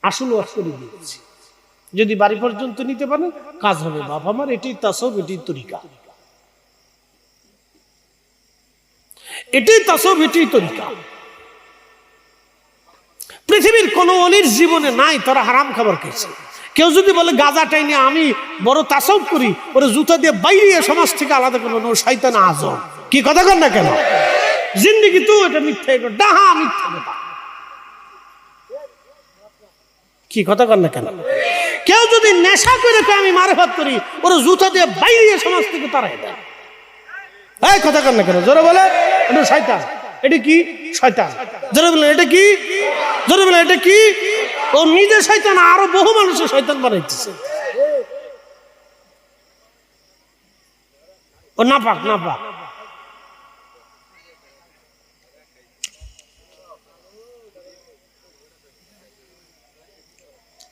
আসল ওয়াজ করে দিয়েছি, যদি বাড়ি পর্যন্ত নিতে পারেন কাজ হবে। বাপ আমার এটাই তাসব, এটাই তরিকা, এটাই তাসব, এটাই তরিকা। পৃথিবীর কোন অলির জীবনে নাই তারা হারাম খাবার খেয়েছে। কেউ যদি বলে গাঁজা টাইনি আমি বড় তাসাউফ করি, ওরে জুতা দিয়ে বাইরে সমাজ থেকে আলাদা করলো, ও শয়তান আজম। কি কথা কর না কেন? জিন্দেগি তো এটা মিথ্যা, এটা ডাহা মিথ্যা কথা। কি কথা কর না কেন? কেউ যদি নেশা করে আমি মারেফাত করি, ওরা জুতা দিয়ে বাইরে সমাজ থেকে তাড়াই দেয়। এই কথা কর না কেন? জোরে বলে এটা শয়তান। এটা কি? শয়তান। জোরে বলে এটা কি? জোরে বলে এটা কি? ও নিজে শয়তান, আরো বহু মানুষের শয়তান বানাইতেছে। ও নাপাক নাপাক।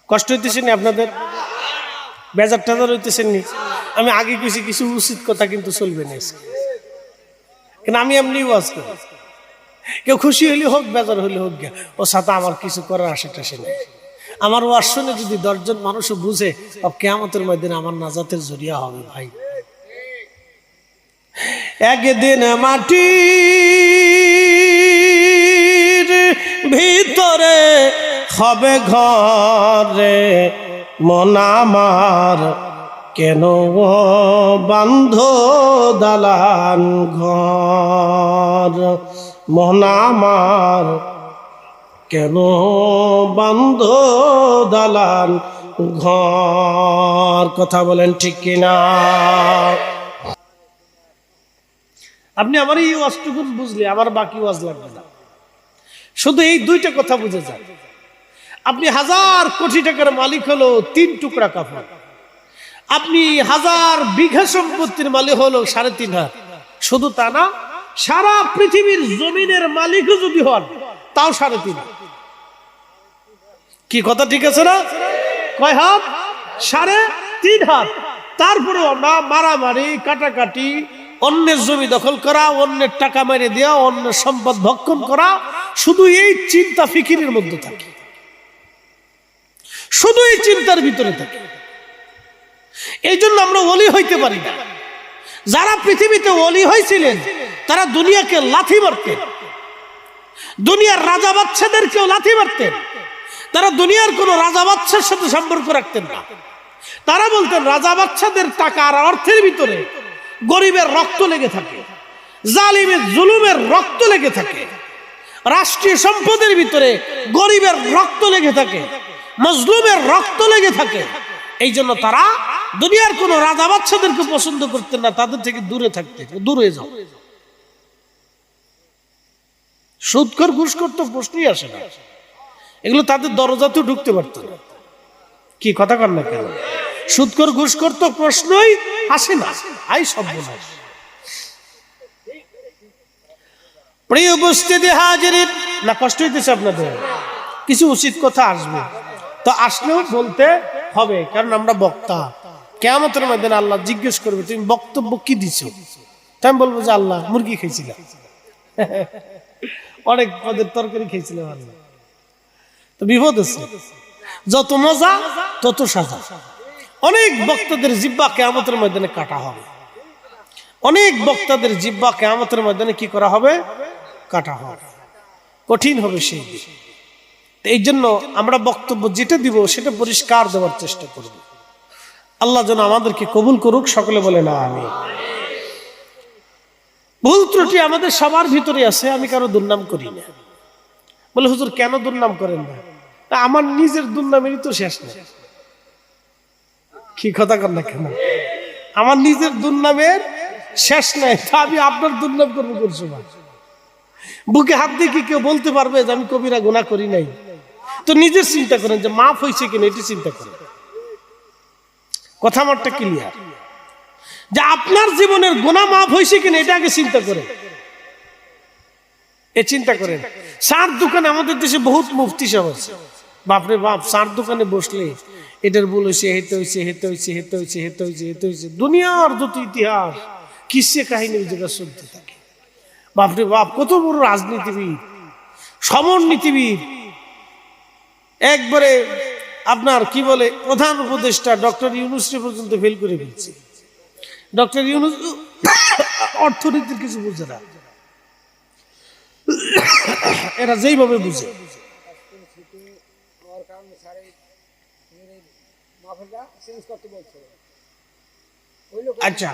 কষ্ট হইতেছে নি আপনাদের? বেজার টেজার হইতেছেন নি? আমি আগে কিছু কিছু উচিত কথা কিন্তু চলবে না, কিন্তু আমি এমনি ওয়াজ করি। কেউ খুশি হইলে হোক, বেজার হইলে হোক, গিয়া ও সাথে আমার কিছু করার আশেপাশে নেই। আমার ওয়াজ শুনে যদি 10 জন মানুষও বুঝে, কিয়ামতের ময়দানে আমার নাজাতের জরিয়া হবে। ভাই একদিন মাটির ভিতরে হবে ঘরে, মন আমার কেন বান্ধ দালান ঘর, মন আমার কেন বান্ধ দালান ঘর। কথা বলেন ঠিক কিনা? আপনি আমার এই ওয়াজটুকু বুঝলে আমার বাকি ওয়াজ লাগবে না। শুধু এই 2টা কথা বুঝে যান। আপনি 1000 কোটি টাকার মালিক হলো 3 টুকরা কাপড়, আপনি 1000 বিঘা সম্পত্তির মালিক হলো 3.5 হাত। শুধু তা না, সারা পৃথিবীর জমিনের মালিকও যদি হন তাও 3.5 হাত। কি কথা ঠিক আছে না? কয় হাত? 3.5 হাত। তারপরেও আমরা মারামারি, কাটাকাটি, অন্যের জমি দখল করা, অন্যের টাকা মেরে দেওয়া, অন্যের সম্পদ ভক্ষণ করা, শুধু এই চিন্তা ফিকিরের মধ্যে থাকে, শুধু এই চিন্তার ভিতরে থাকে। এই জন্য আমরা ওলি হইতে পারি না। যারা পৃথিবীতে ওলি হয়েছিলেন তারা দুনিয়াকে লাথি মারতেন, দুনিয়ার রাজা বাদশাদেরকেও লাথি মারতেন। তারা দুনিয়ার কোন রাজা বাদশার সাথে সম্পর্ক রাখতেন না। তারা বলতেন রাজা বাদশাদের টাকা আর অর্থের ভিতরে গরিবের রক্ত লেগে থাকে, জালিমের জুলুমের রক্ত লেগে থাকে, রাষ্ট্রীয় সম্পদের ভিতরে গরিবের রক্ত লেগে থাকে, মজলুমের রক্ত লেগে থাকে। এই জন্য তারা দুনিয়ার কোন রাজা বাদশাদেরকে পছন্দ করতেন না, তাদের থেকে দূরে থাকতেন। দূরে যাও, সুদখোর ঘুষখোর তো প্রশ্নই আসে না, এগুলো তাদের দরজাতেও ঢুকতে পারত না। কি কথা কর না কেন? সুদখোর ঘুষখোর তো প্রশ্নই আসে না। আই সর্বনাশ। প্রিয় উপস্থিতি হাজিরিন, না কষ্ট হইতেছে আপনাদের? কিছু উচিত কথা আসবে তো আসলেও বলতে হবে, কারণ আমরা বক্তা। কিয়ামতের ময়দানে আল্লাহ জিজ্ঞেস করবে তুমি বক্তব্য কি দিছো? তাই আমি বলবো যে আল্লাহ মুরগি খেয়েছিলাম, অনেক পদের তরকারি খেয়েছিলাম আল্লাহ। তো বিপদ আছে, যত মজা তত সাজা। অনেক বক্তাদের জিহ্বা কিয়ামতের ময়দানে কাটা হবে, অনেক বক্তাদের জিহ্বা কিয়ামতের ময়দানে কি করা হবে? কাটা হবে, কঠিন হবে সেই দিন। এই জন্য আমরা বক্তব্য যেটা দিব সেটা পরিষ্কার দেওয়ার চেষ্টা করব। আল্লাহ যেন আমাদেরকে কবুল করুক, সকলে বলে না আমিন। ভুল ত্রুটি আমাদের সবার ভিতরে আছে, আমি কারো দুর্নাম করি না। বলে হুজুর কেন দুর্নাম করেন না? তা আমার নিজের দুর্নামেরই তো শেষ নেই। কি কথা কর না কেন? আমার নিজের দুর্নামের শেষ নাই, তা আমি আপনার দুর্নাম করবো কোন সময়? বুকে হাত দিয়ে কি কেউ বলতে পারবে যে আমি কবিরা গুনাহ করি নাই? তো নিজের চিন্তা করেন যে মাফ হয়েছে কিনা, এটি চিন্তা করেন। কথা আমারটা ক্লিয়ার? যে আপনার জীবনের গুনাহ মাফ হয়েছে কিনা এটা আগে চিন্তা করেন। এ চিন্তা করেন। চার দোকানে আমাদের দেশে বহুত মুফতি সাহেব আছে, বাপরে বাপ, চার দোকানে বসলে এটার ভুল হয়েছে, হেতে হয়েছে, হেতে হয়েছে, হেতে হয়েছে, হেতে হয়েছে, হেতে হয়েছে, দুনিয়ার যত ইতিহাস কিসে কাহিনী ওই জায়গায় চলতে থাকে। বাপরে বাপ, কত বড় রাজনীতিবিদ, সমরনীতিবিদ, একবারে আপনার কি বলে প্রধান উপদেষ্টা ডক্টর ইউনূসকে পর্যন্ত ফেল করে ফেলছে। ডক্টর ইউনূস অর্থনীতির কিছু বুঝে না, এরা যেইভাবে বুঝে আচ্ছা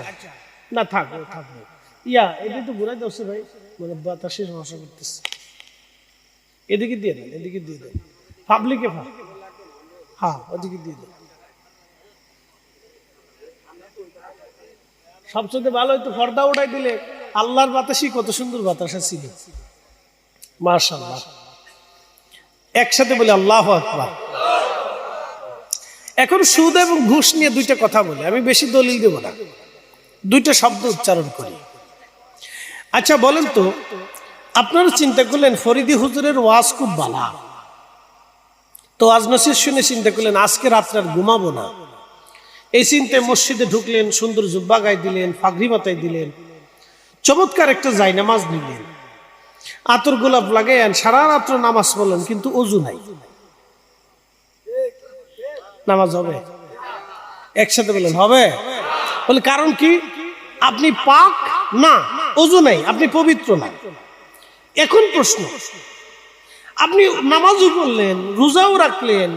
না থাকবে থাকবে ইয়া এটা তো ঘুরাই দোষে ভাই মানে বাতাসের সমস্যা করতেছে এদিকে দিয়ে দেন এদিকে দিয়ে দেন পাবলিকে হ্যাঁ ওদিকে দিয়ে দেন সবচেয়ে ভালো হয়তো পর্দা উঠাই দিলে আল্লাহর বাতাসই কত সুন্দর বাতাস ছিল মাশাআল্লাহ একসাথে বলি আল্লাহু আকবার এখন সুদ এবং ঘুষ নিয়ে দুইটা কথা বলি আমি বেশি দলিল দেব না দুইটা শব্দ উচ্চারণ করি আচ্ছা বলেন তো আপনারা চিন্তা করলেন ফরিদি হুজুরের ওয়াজ খুব ভালো তো ওয়াজ নসিহত শুনে চিন্তা করলেন আজকে রাত্রে আর ঘুমাবো না এই চিন্তায় মসজিদে ঢুকলেন সুন্দর জুব্বা গায়ে দিলেন পাগড়ি মাথায় দিলেন চমৎকার একটা জায়নামাজ নিলেন আতর গোলাপ লাগাইন সারা রাত্র নামাজ পড়লেন কিন্তু ওযু নাই নামাজ হবে একসাথে বলেন হবে বলে কারণ কি আপনি পাক না ওযু নাই আপনি পবিত্র না এখন প্রশ্ন আপনি নামাজও পড়লেন রোজাও রাখলেন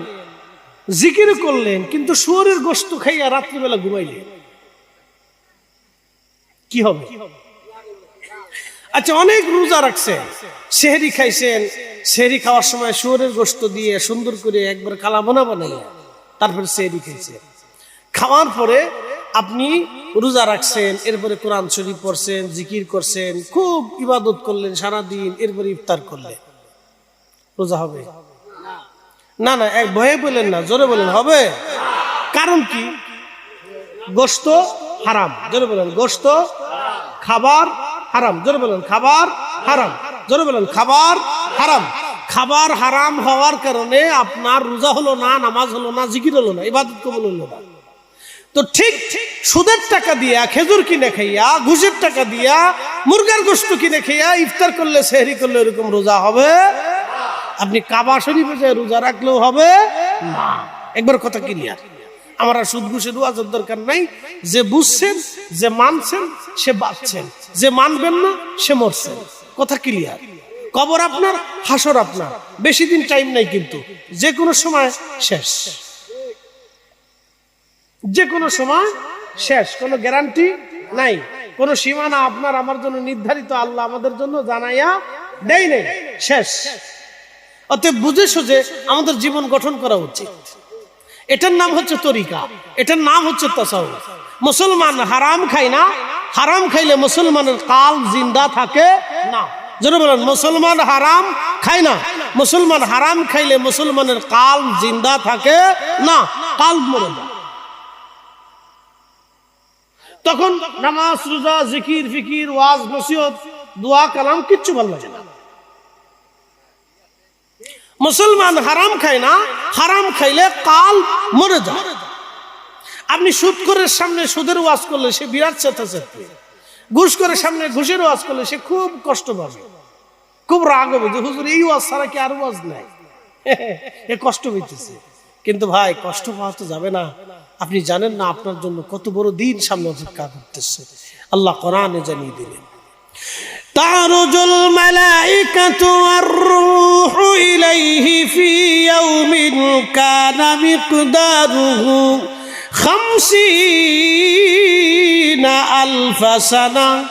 জিকির করলেন কিন্তু শুয়োরের গোশত খাইয়া রাত্রিবেলা ঘুমাইলেন কি হবে আচ্ছা অনেক রোজা রাখছেন সেহরি খাইছেন সেহরি খাওয়ার সময় শুয়োরের গোশত দিয়ে সুন্দর করে একবার কালাবোনা বানাইয়া তারপরে সেহরি খাইছেন খাওয়ার পরে আপনি রোজা রাখছেন এরপরে কোরআন শরীফ পড়ছেন জিকির করছেন খুব ইবাদত করলেন সারাদিন এরপরে ইফতার করলেন রোজা হবে না না এক ভয়ে বলেন না জোরে বলেন হবে কারণ কি গোশত হারাম জোরে বলেন গোশত খাবার হারাম জোরে বলেন খাবার হারাম জোরে বলেন খাবার হারাম খাবার হারাম হওয়ার কারণে আপনার রোজা হলো না নামাজ হলো না জিকির হলো না ইবাদত কবুল হলো না তো ঠিক সুদের টাকা দিয়া খেজুর কিনে খাইয়া ঘুষের টাকা দিয়া মুরগার গোশত কিনে খাইয়া ইফতার করলে সেহরি করলে এরকম রোজা হবে আপনি কাবা শরীফে যে রোজা রাখলেও হবে না একবার কথা ক্লিয়ার আমার আর সুদ ঘুষের ওয়াজের দরকার নাই যে বুঝছেন যে মানছেন সে বাঁচছেন যে মানবেন না সে মরছেন কথা ক্লিয়ার কবর আপনার হাসর আপনার বেশি দিন টাইম নাই কিন্তু যে কোনো সময় শেষ যে কোনো সময় শেষ কোনো গ্যারান্টি নাই কোনো সীমানা আপনার আমার জন্য নির্ধারিত আল্লাহ আমাদের জন্য জানাইয়া দেয় নাই শেষ অতএব বুঝে সুঝে আমাদের জীবন গঠন করা উচিত এটার নাম হচ্ছে তরিকা এটার নাম হচ্ছে তাসাউফ মুসলমান হারাম খায় না হারাম খাইলে মুসলমানের কাল জিন্দা থাকে না জোরে বলেন মুসলমান হারাম খায় না মুসলমান হারাম খাইলে মুসলমানের কাল জিন্দা থাকে না কাল মরে যায় তখন নামাজ রোজা জিকির ফিকির ওয়াজ নসিহত দোয়া কালাম কিচ্ছু ভালো লাগে না মুসলমান হারাম খায় না হারাম খাইলে কাল মরে যায় আপনি সুদ করে সামনে সুদের ওয়াজ করলে সে বিরাট চেতাচেতি ঘুষ করে সামনে ঘুষের ওয়াজ করলে সে খুব কষ্ট পাবে খুব রাগ হবে যে হুজুর এই ওয়াজ ছাড়া কি আর ওয়াজ নাই এ কষ্ট হইতেছে কিন্তু ভাই কষ্ট পাওয়া তো যাবে না আপনি জানেন না আপনার জন্য কত বড় দিন সামনে অপেক্ষা করতেছে আল্লাহ কোরআনে জানিয়ে দিলেন تعرج الملائكة والروح إليه في يوم كان مقداره 50,000 سنة